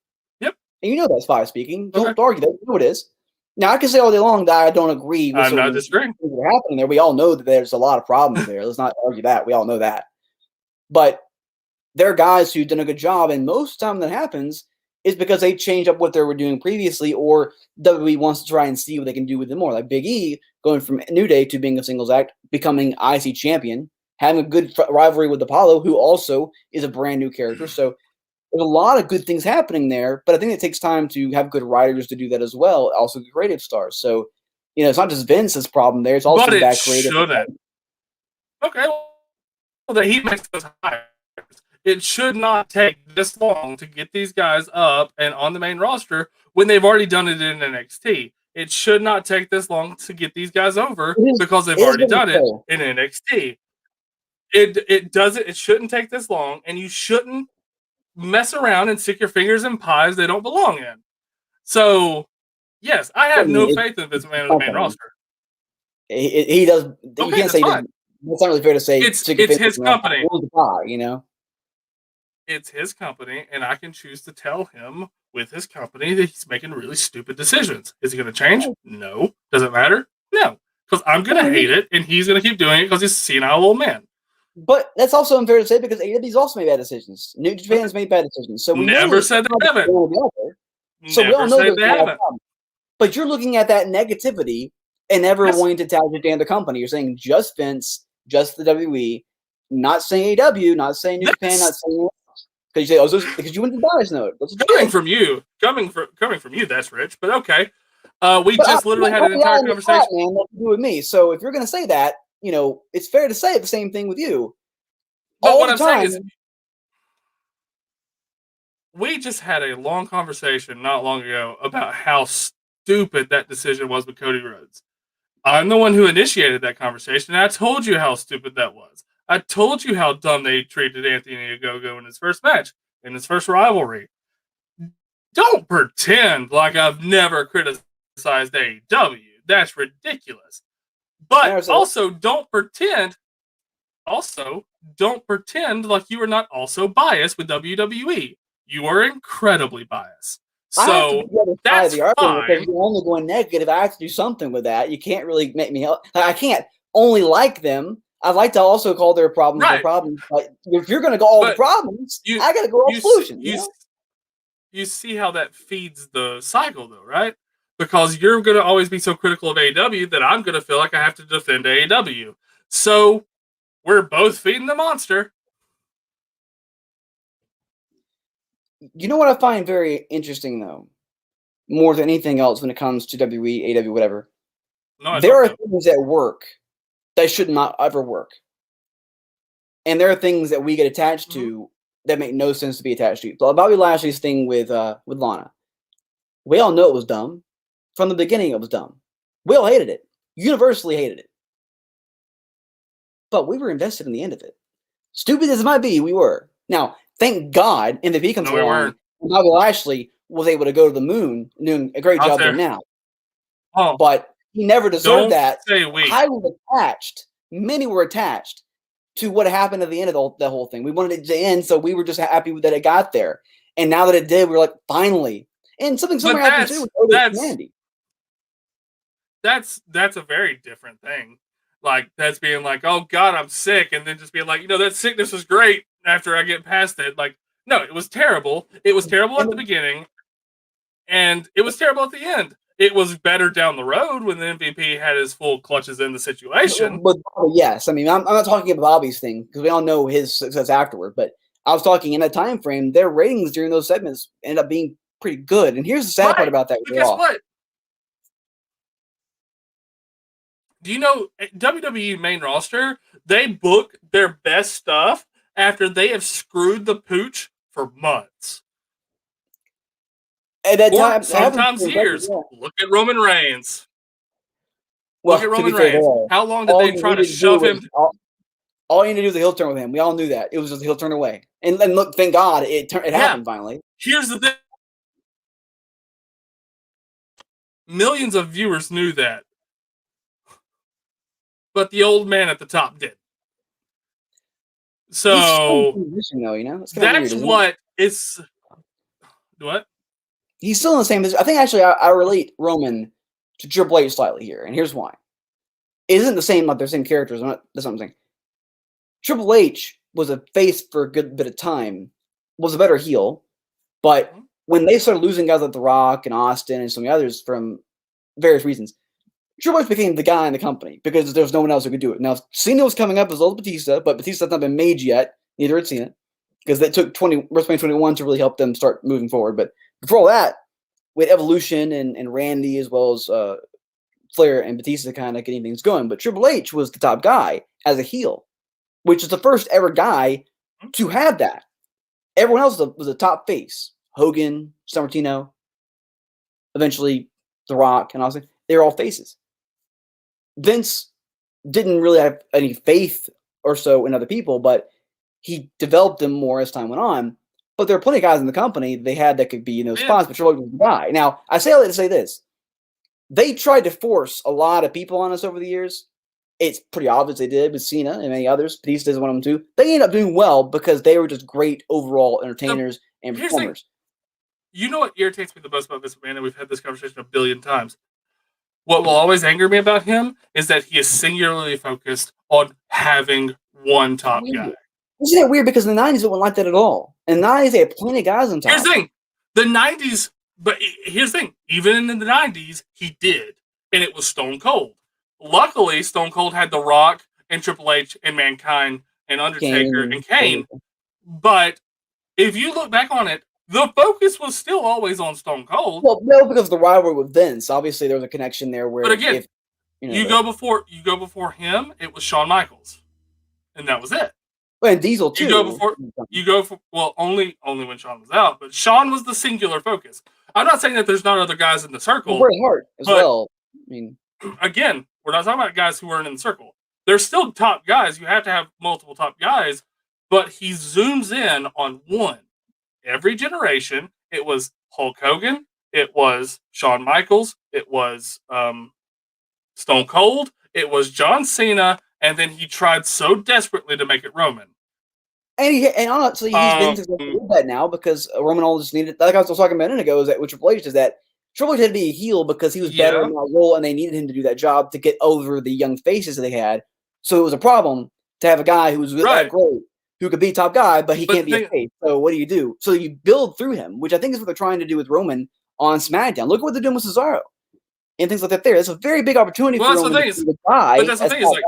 Yep. And you know that's bias speaking. Don't argue that. You know it is. Now, I can say all day long that I don't agree with I'm not disagreeing. things that are happening there. We all know that there's a lot of problems there. Let's not argue that. We all know that. But there are guys who've done a good job, and most of the time that happens is because they changed up what they were doing previously, or WWE wants to try and see what they can do with them more. Like Big E going from New Day to being a singles act, becoming IC champion, having a good rivalry with Apollo, who also is a brand new character. So there's a lot of good things happening there, but I think it takes time to have good writers to do that as well, also good creative stars. So, it's not just Vince's problem there. It's also that creative. Okay. Well, that he makes those hires. It should not take this long to get these guys up and on the main roster when they've already done it in NXT. It should not take this long to get these guys over because they've already done it in NXT. It doesn't. It shouldn't take this long, and you shouldn't mess around and stick your fingers in pies they don't belong in. So, yes, I have no faith in this man on the main roster. He does. You can't say that. It's not really fair to say it's his company. Pie, It's his company, and I can choose to tell him with his company that he's making really stupid decisions. Is he going to change? No. Does it matter? No. Because I'm going to hate it, and he's going to keep doing it because he's a senile old man. But that's also unfair to say because AEW's also made bad decisions. New Japan's made bad decisions. So we never said they haven't. So we all know they haven't. But you're looking at that negativity and never wanting to tell Japan the company. You're saying just Vince, just the WWE, not saying AEW, not saying New Japan, not saying because you say, because you went to the bias note. Coming from you, that's rich. But okay, we just literally had an entire conversation. Man, nothing to do with me. So if you're going to say that, it's fair to say the same thing with you. But what I'm saying is, we just had a long conversation not long ago about how stupid that decision was with Cody Rhodes. I'm the one who initiated that conversation, and I told you how stupid that was. I told you how dumb they treated Anthony Ogogo in his first match, in his first rivalry. Don't pretend like I've never criticized AEW. That's ridiculous. But also don't pretend like you are not also biased with WWE. You are incredibly biased. So that's fine. Because you're only going negative. I have to do something with that. You can't really make me help. I can't only like them I'd like to also call their problems their problems, but if you're going to go all the problems, I got to go all solutions. You see how that feeds the cycle, though, right? Because you're going to always be so critical of AEW that I'm going to feel like I have to defend AEW. So we're both feeding the monster. You know what I find very interesting, though, more than anything else when it comes to WWE, AEW, whatever? No, there are things that work that should not ever work. And there are things that we get attached to that make no sense to be attached to. But Bobby Lashley's thing with Lana, we all know it was dumb. From the beginning, it was dumb. We all hated it. Universally hated it. But we were invested in the end of it. Stupid as it might be, we were. Now, thank God MVP comes along. And Bobby Lashley was able to go to the moon, doing a great job there now. Oh, but he never deserved that. I was attached. Many were attached to what happened at the end of the whole thing. We wanted it to end, so we were just happy that it got there. And now that it did, we were like, finally. And something similar happened too with Mandy. That's a very different thing. Like, that's being like, oh God, I'm sick, and then just being like, that sickness is great after I get past it. Like, no, it was terrible. It was terrible at the beginning, and it was terrible at the end. It was better down the road when the MVP had his full clutches in the situation. But yes, I mean, I'm not talking about Bobby's thing because we all know his success afterward. But I was talking in that time frame. Their ratings during those segments ended up being pretty good. And here's the sad part about that. But guess what? Do you know WWE main roster? They book their best stuff after they have screwed the pooch for months. At that time, sometimes years. Look at Roman Reigns. Look at Roman Reigns. How long did they try to shove him? All you need to do is a heel turn with him. We all knew that. It was just a heel turn away. And look, thank God it happened finally. Here's the thing. Millions of viewers knew that. But the old man at the top did. So that's what it's. What? He's still in the same position. I think actually I relate Roman to Triple H slightly here, and here's why. It isn't the same, like they're same characters. That's what I'm saying. Triple H was a face for a good bit of time, was a better heel, but when they started losing guys like The Rock and Austin and some of the others from various reasons, Triple H became the guy in the company because there's no one else who could do it. Now, Cena was coming up as old as Batista, but Batista's not been made yet. Neither had Cena because they took WrestleMania 21 to really help them start moving forward. But before all that, with Evolution and Randy as well as Flair and Batista kind of getting things going. But Triple H was the top guy as a heel, which is the first ever guy to have that. Everyone else was a top face. Hogan, Sammartino, eventually The Rock, and Austin. They were all faces. Vince didn't really have any faith or so in other people, but he developed them more as time went on. But there are plenty of guys in the company they had that could be in those spots, but Triple H was the guy. Now, I say all that to say this. They tried to force a lot of people on us over the years. It's pretty obvious they did with Cena and many others. Batista is one of them too. They ended up doing well because they were just great overall entertainers and performers. You know what irritates me the most about Vince McMahon, and we've had this conversation a billion times. What will always anger me about him is that he is singularly focused on having one top guy. Isn't that weird? Because in the 90s, it wasn't like that at all. In the 90s, they had plenty of guys on top. Here's the thing. The 90s, but here's the thing. Even in the 90s, he did. And it was Stone Cold. Luckily, Stone Cold had The Rock and Triple H and Mankind and Undertaker and Kane. But if you look back on it, the focus was still always on Stone Cold. Well, no, because of the rivalry with Vince. Obviously, there was a connection there where. But again, you go before him, it was Shawn Michaels. And that was it. Well, and Diesel too. Only when Shawn was out, but Shawn was the singular focus. I'm not saying that there's not other guys in the circle. Bret Hart as well. I mean, again, we're not talking about guys who weren't in the circle. They're still top guys. You have to have multiple top guys, but he zooms in on one. Every generation, it was Hulk Hogan, it was Shawn Michaels, it was Stone Cold, it was John Cena, and then he tried so desperately to make it Roman. And honestly, he's been to that now because Roman all just needed. Like I was talking about a minute ago, is that with Triple H is that Triple H had to be a heel because he was better in that role, and they needed him to do that job to get over the young faces that they had, So it was a problem to have a guy who was that great, who could be top guy, but he can't be a face. So what do? So you build through him, which I think is what they're trying to do with Roman on SmackDown. Look at what they're doing with Cesaro and things like that. It's a very big opportunity for Roman to be the guy. But that's the thing is, like,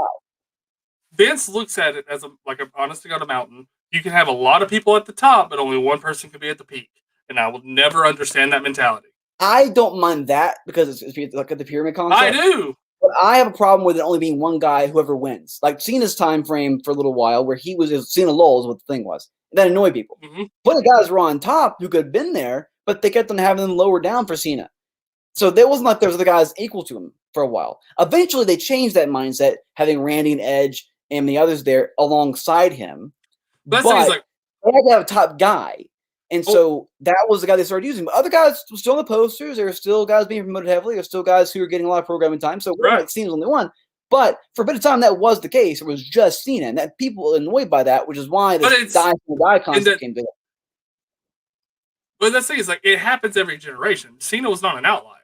Vince looks at it as an honest to God, a mountain. You can have a lot of people at the top, but only one person can be at the peak. And I will never understand that mentality. I don't mind that because it's like the pyramid concept. I do. But I have a problem with it only being one guy, whoever wins. Like Cena's time frame for a little while, where he was Cena Lowell is what the thing was. That annoyed people. Mm-hmm. But the guys were on top who could have been there, but they kept on having them lower down for Cena. So there wasn't like there was other guys equal to him for a while. Eventually, they changed that mindset, having Randy and Edge and the others there alongside him. But they had to have a top guy. And so that was the guy they started using. But other guys were still on the posters. There were still guys being promoted heavily. There were still guys who were getting a lot of programming time. So it seems only one. But for a bit of time, that was the case. It was just Cena. And that people were annoyed by that, which is why this guy concept came to it. But the thing is, like, it happens every generation. Cena was not an outlier.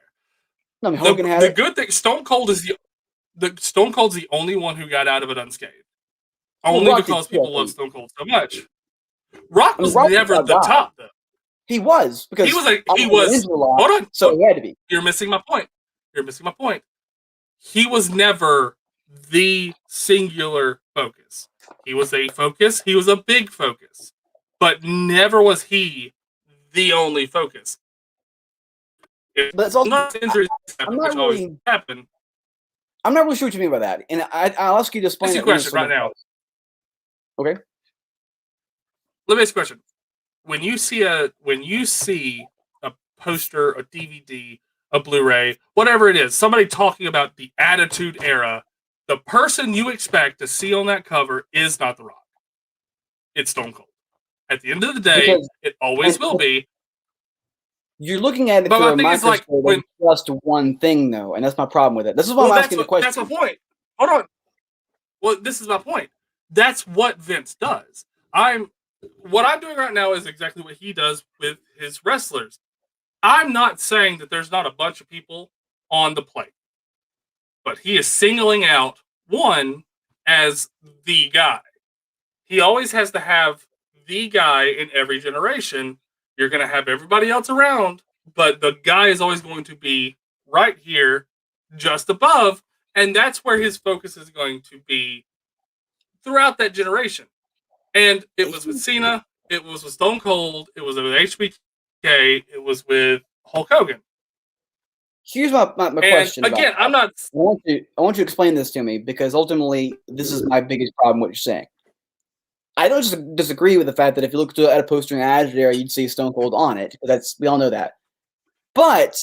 No, I mean, Hogan had the good thing, Stone Cold's the only one who got out of it unscathed. Only because people love Stone Cold so much. Rock was never the top, though. He was because he was. Hold on. So he had to be. You're missing my point. He was never the singular focus. He was a focus. He was a big focus, but never was he the only focus. But it's also injuries happen, which always happen. I'm not really sure what you mean by that, and I'll ask you to explain. Ask you a question right now. Okay. Let me ask you a question. When you see a poster, a DVD, a Blu-ray, whatever it is, somebody talking about the Attitude Era, the person you expect to see on that cover is not The Rock. It's Stone Cold. At the end of the day, it always will be. You're looking at it through a microscope with just one thing, though, and that's my problem with it. This is why I'm asking the question. That's my point. Hold on. Well, this is my point. That's what Vince does. What I'm doing right now is exactly what he does with his wrestlers. I'm not saying that there's not a bunch of people on the plate, but he is singling out one as the guy. He always has to have the guy in every generation. You're going to have everybody else around, but the guy is always going to be right here, just above, and that's where his focus is going to be throughout that generation. And it was with Cena, it was with Stone Cold, it was with HBK, it was with Hulk Hogan. Here's my question. Again, I'm not. I want you to explain this to me because ultimately this is my biggest problem. What you're saying. I don't just disagree with the fact that if you look at a poster in Attitude Era, you'd see Stone Cold on it. We all know that. But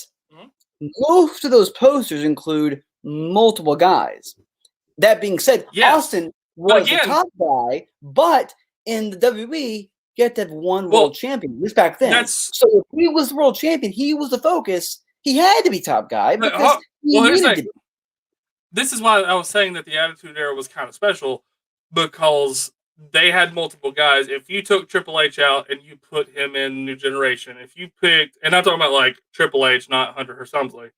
most of those posters include multiple guys. That being said, Austin was the top guy, but in the WWE, you have to have one world champion. At least back then. So if he was the world champion, he was the focus. He had to be top guy because he needed to be. This is why I was saying that the Attitude Era was kind of special because they had multiple guys. If you took Triple H out and you put him in New Generation, if you picked, and I'm talking about like Triple H, not Hunter Hearst Helmsley,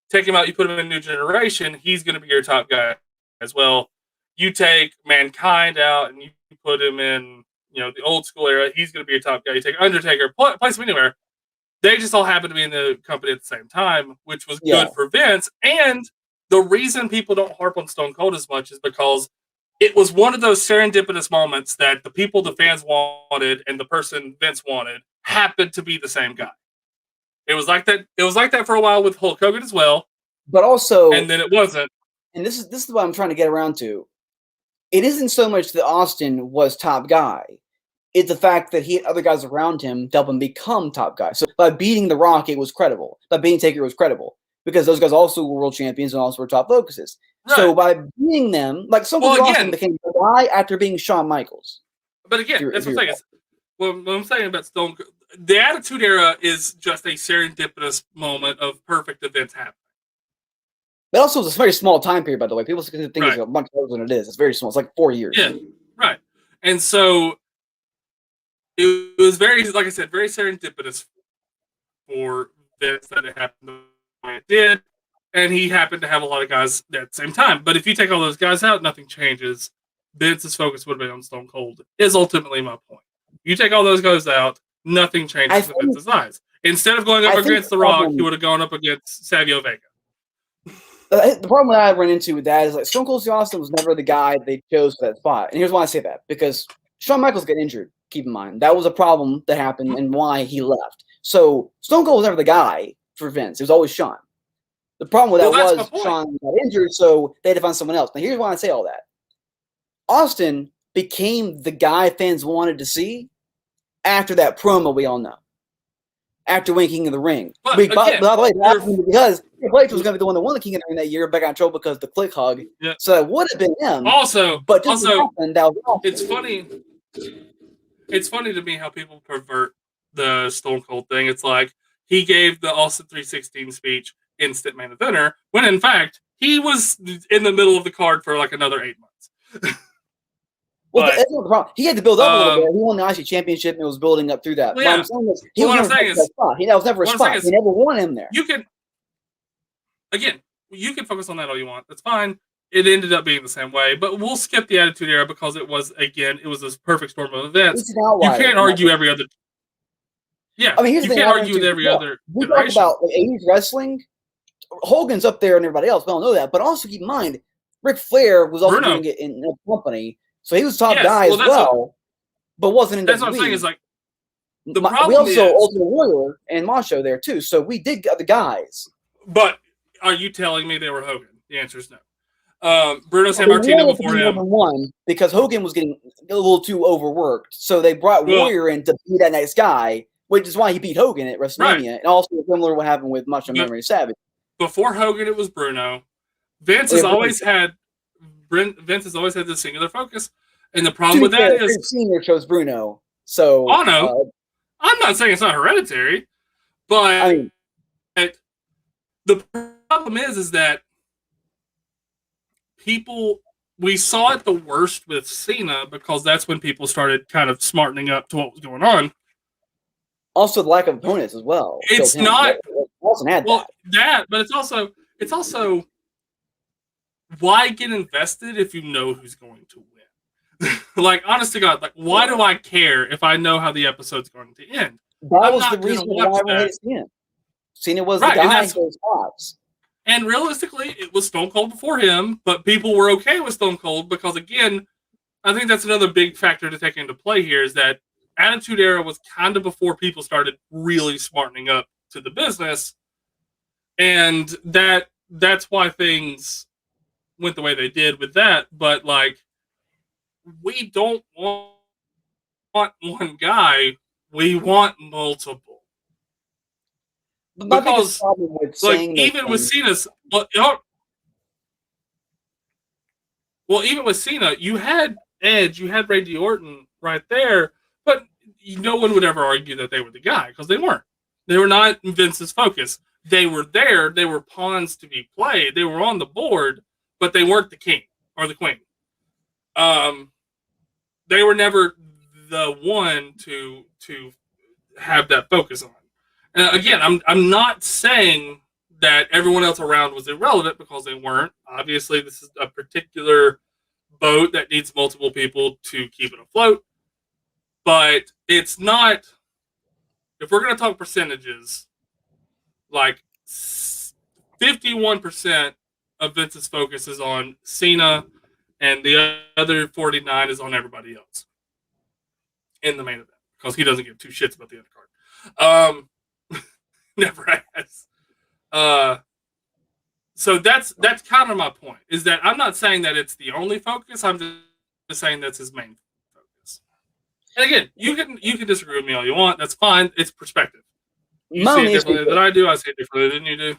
take him out, you put him in New Generation, he's going to be your top guy as well. You take Mankind out and you put him in, the old school era, he's going to be your top guy. You take Undertaker, place him anywhere. They just all happen to be in the company at the same time, which was good for Vince. And the reason people don't harp on Stone Cold as much is because it was one of those serendipitous moments that the people the fans wanted and the person Vince wanted happened to be the same guy. It was like that. It was like that for a while with Hulk Hogan as well. But also, and then it wasn't. And this is what I'm trying to get around to. It isn't so much that Austin was top guy. It's the fact that he had other guys around him to help him become top guy. So by beating The Rock, it was credible. By beating Taker, it was credible. Because those guys also were world champions and also were top focuses. Right. So by beating them, like Austin became the guy after being Shawn Michaels. But again, that's what I'm saying. What I'm saying about Stone Cold, the Attitude Era is just a serendipitous moment of perfect events happening. But also, it's a very small time period, by the way. People think it's a much older than it is. It's very small. It's like 4 years. Yeah, right. And so it was very, like I said, very serendipitous for Vince that it happened the way it did. and he happened to have a lot of guys at the same time. But if you take all those guys out, nothing changes. Vince's focus would have been on Stone Cold, is ultimately my point. You take all those guys out, nothing changes in Vince's eyes. Instead of going up against The Rock, he would have gone up against Savio Vega. The problem that I run into with that is like Stone Cold Steve Austin was never the guy they chose for that spot. And here's why I say that. Because Shawn Michaels got injured, keep in mind. That was a problem that happened and why he left. So Stone Cold was never the guy for Vince. It was always Shawn. The problem with that was Shawn got injured, so they had to find someone else. Now here's why I say all that. Austin became the guy fans wanted to see after that promo we all know. After winning King of the Ring. By the way, because Blake was going to be the one that won the King of the Ring that year, back on trouble because of the click hug. Yeah. So it would have been him. But it's funny. It's funny to me how people pervert the Stone Cold thing. It's like he gave the Austin 316 speech instant main eventer, when in fact he was in the middle of the card for like another 8 months. Well, that's not the problem. He had to build up a little bit. He won the IC championship and it was building up through that. Yeah. He was never a spot. He never won him there. You can focus on that all you want. That's fine. It ended up being the same way, but we'll skip the Attitude Era because it was this perfect storm of events. You can't argue every other. Yeah, I mean, you can't argue with every other. We talk about like 80s wrestling. Hogan's up there and everybody else. We all know that, but also keep in mind, Ric Flair was also doing it in a company. So he was top guy as well, but wasn't in the league. That's what I'm saying is like, we also Ultimate Warrior and Macho there too. So we did get the guys. But are you telling me they were Hogan? The answer is no. Bruno Sammartino before him. One, because Hogan was getting a little too overworked. So they brought Warrior in to be that next guy, which is why he beat Hogan at WrestleMania. Right. And also similar to what happened with Macho Man Randy Savage. Before Hogan, it was Bruno. Vince has always had this singular focus, and the problem with that is Senior chose Bruno. So no, I'm not saying it's not hereditary, but the problem is that we saw it the worst with Cena because that's when people started kind of smartening up to what was going on. Also, the lack of opponents as well. It's not Wilson had that, but it's also. Why get invested if you know who's going to win? Like, honest to God, like, why do I care if I know how the episode's going to end? That was the reason why I hated Cena. Cena was the guy in those spots. And realistically, it was Stone Cold before him, but people were okay with Stone Cold because, again, I think that's another big factor to take into play here is that Attitude Era was kind of before people started really smartening up to the business. And that's why things went the way they did with that, but like we don't want one guy, we want multiple. Because like even with Cena's even with Cena, you had Edge, you had Randy Orton right there, but no one would ever argue that they were the guy because they weren't. They were not Vince's focus. They were there, they were pawns to be played, they were on the board, but they weren't the king or the queen. They were never the one to have that focus on. And again, I'm not saying that everyone else around was irrelevant because they weren't. Obviously, this is a particular boat that needs multiple people to keep it afloat. But it's not. If we're going to talk percentages, like 51%. Of Vince's focus is on Cena, and the other 49 is on everybody else in the main event because he doesn't give two shits about the undercard. Never has. So that's kind of my point. Is that I'm not saying that it's the only focus. I'm just saying that's his main focus. And again, you can disagree with me all you want. That's fine. It's perspective. You see it differently than I do. I see it differently than you do.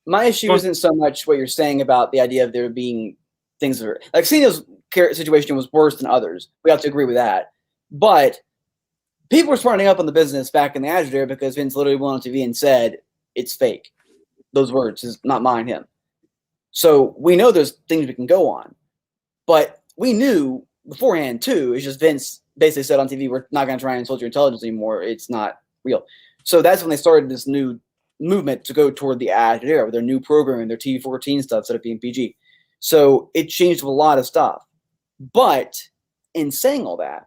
My issue isn't so much what you're saying about the idea of there being things that are like Cena's situation was worse than others. We have to agree with that. But people were smartening up on the business back in the Attitude Era because Vince literally went on TV and said it's fake. Those words is not mine, him. So we know there's things we can go on. But we knew beforehand too. It's just Vince basically said on TV, we're not going to try and insult your intelligence anymore. It's not real. So that's when they started this new movement to go toward the Attitude Era with their new programming, their TV-14 stuff instead of being PG. So it changed a lot of stuff. But in saying all that,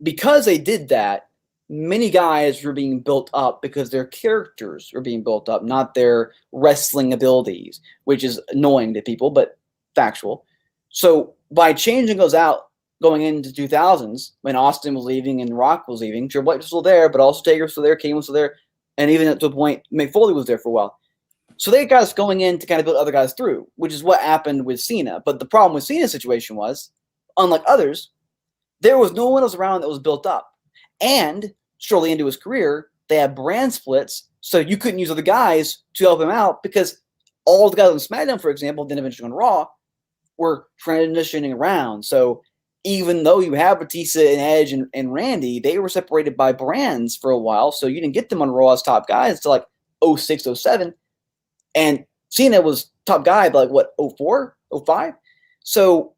because they did that, many guys were being built up because their characters were being built up, not their wrestling abilities, which is annoying to people, but factual. So by changing those out going into 2000s, when Austin was leaving and Rock was leaving, Triple H was still there, but also Taker was still there, Kane was still there, and even at the point, Mick Foley was there for a while. So they got us going in to kind of build other guys through, which is what happened with Cena. But the problem with Cena's situation was, unlike others, there was no one else around that was built up. And shortly into his career, they had brand splits, so you couldn't use other guys to help him out because all the guys on SmackDown, for example, then eventually on Raw, were transitioning around. So even though you have Batista and Edge and Randy, they were separated by brands for a while, so you didn't get them on Raw as top guys until like 06, 07. And Cena was top guy by like, what, 04, 05? So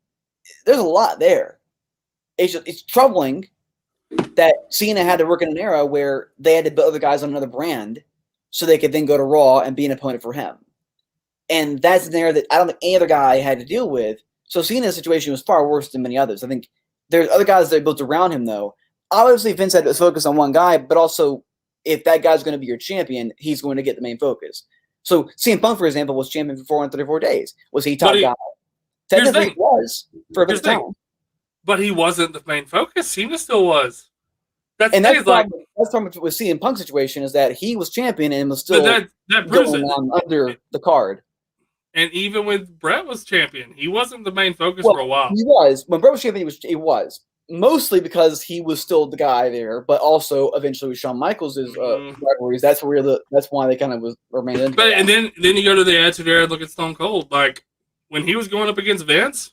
there's a lot there. It's troubling that Cena had to work in an era where they had to put other guys on another brand so they could then go to Raw and be an opponent for him. And that's an era that I don't think any other guy had to deal with. So Cena's situation was far worse than many others. I think there's other guys that built around him, though. Obviously, Vince had to focus on one guy, but also if that guy's going to be your champion, he's going to get the main focus. So CM Punk, for example, was champion for 434 days. Was he top guy? Technically, he was for a bit of time. But he wasn't the main focus. Cena still was. That's the problem with CM Punk's situation is that he was champion and was still that going on under the card. And even when Brett was champion, he wasn't the main focus for a while. He was. When Brett was champion, he was. Mostly because he was still the guy there, but also eventually with Shawn Michaels' rivalries. That's why they kind of remained into that. And then you go to the Attitude Era and look at Stone Cold. Like, when he was going up against Vince,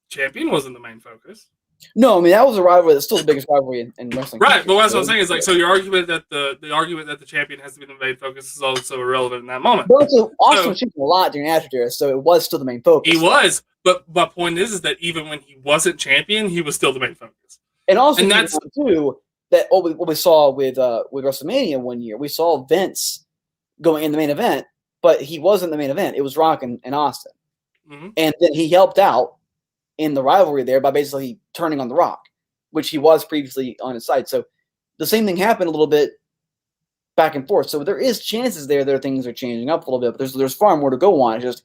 champion wasn't the main focus. No, I mean that was a rivalry that's still the biggest rivalry in wrestling. Right, but that's what I'm saying is like, so your argument that the argument that the champion has to be the main focus is also irrelevant in that moment. But also, Austin was champion a lot during Attitude Era, so it was still the main focus. He was, but my point is that even when he wasn't champion, he was still the main focus. And also, that's too that what we saw with WrestleMania one year, we saw Vince going in the main event, but he wasn't the main event. It was Rock and Austin, and then he helped out in the rivalry there by basically turning on The Rock, which he was previously on his side. So the same thing happened a little bit back and forth. So there is chances there that things are changing up a little bit, but there's far more to go on. It's just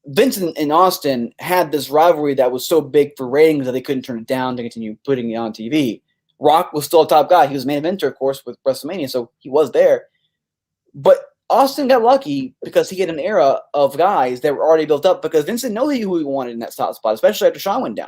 Vince and Austin had this rivalry that was so big for ratings that they couldn't turn it down to continue putting it on TV. Rock was still a top guy. He was main eventer, of course, with WrestleMania, so he was there. But Austin got lucky because he had an era of guys that were already built up because Vince didn't know who he wanted in that top spot, especially after Shawn went down.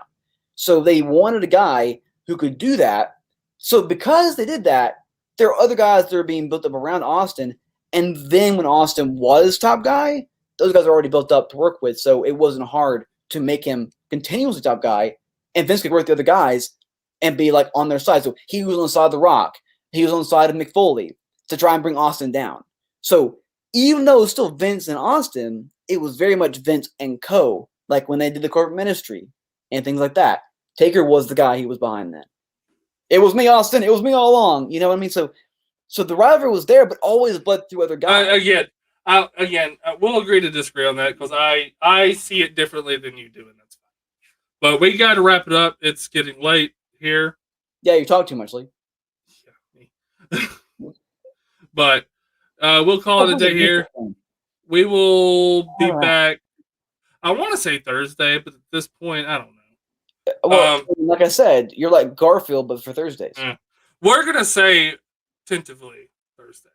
So they wanted a guy who could do that. So because they did that, there are other guys that are being built up around Austin. And then when Austin was top guy, those guys are already built up to work with. So it wasn't hard to make him continuously top guy. And Vince could work the other guys and be like on their side. So he was on the side of The Rock. He was on the side of Mick Foley to try and bring Austin down. So even though it was still Vince and Austin, it was very much Vince and co. Like when they did the corporate ministry and things like that. Taker was the guy he was behind that. It was me, Austin. It was me all along. You know what I mean? So the rivalry was there, but always bled through other guys. We'll agree to disagree on that because I see it differently than you do, and that's fine. But we got to wrap it up. It's getting late here. Yeah, you talk too much, Lee. Yeah, but we'll call it a day here. We will be back. I want to say Thursday, but at this point, I don't know. Well, like I said, you're like Garfield, but for Thursdays. We're going to say tentatively Thursday.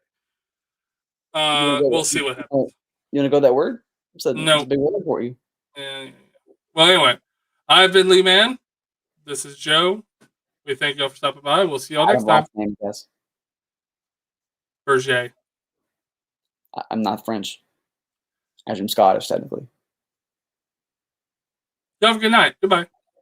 We'll see what happens. You want to go that word? No. It's a big word for you. Well, anyway, I've been Lee Man. This is Joe. We thank you all for stopping by. We'll see y'all next time. Name, yes. Berger. I'm not French. I'm Scottish, technically. You have a good night. Goodbye.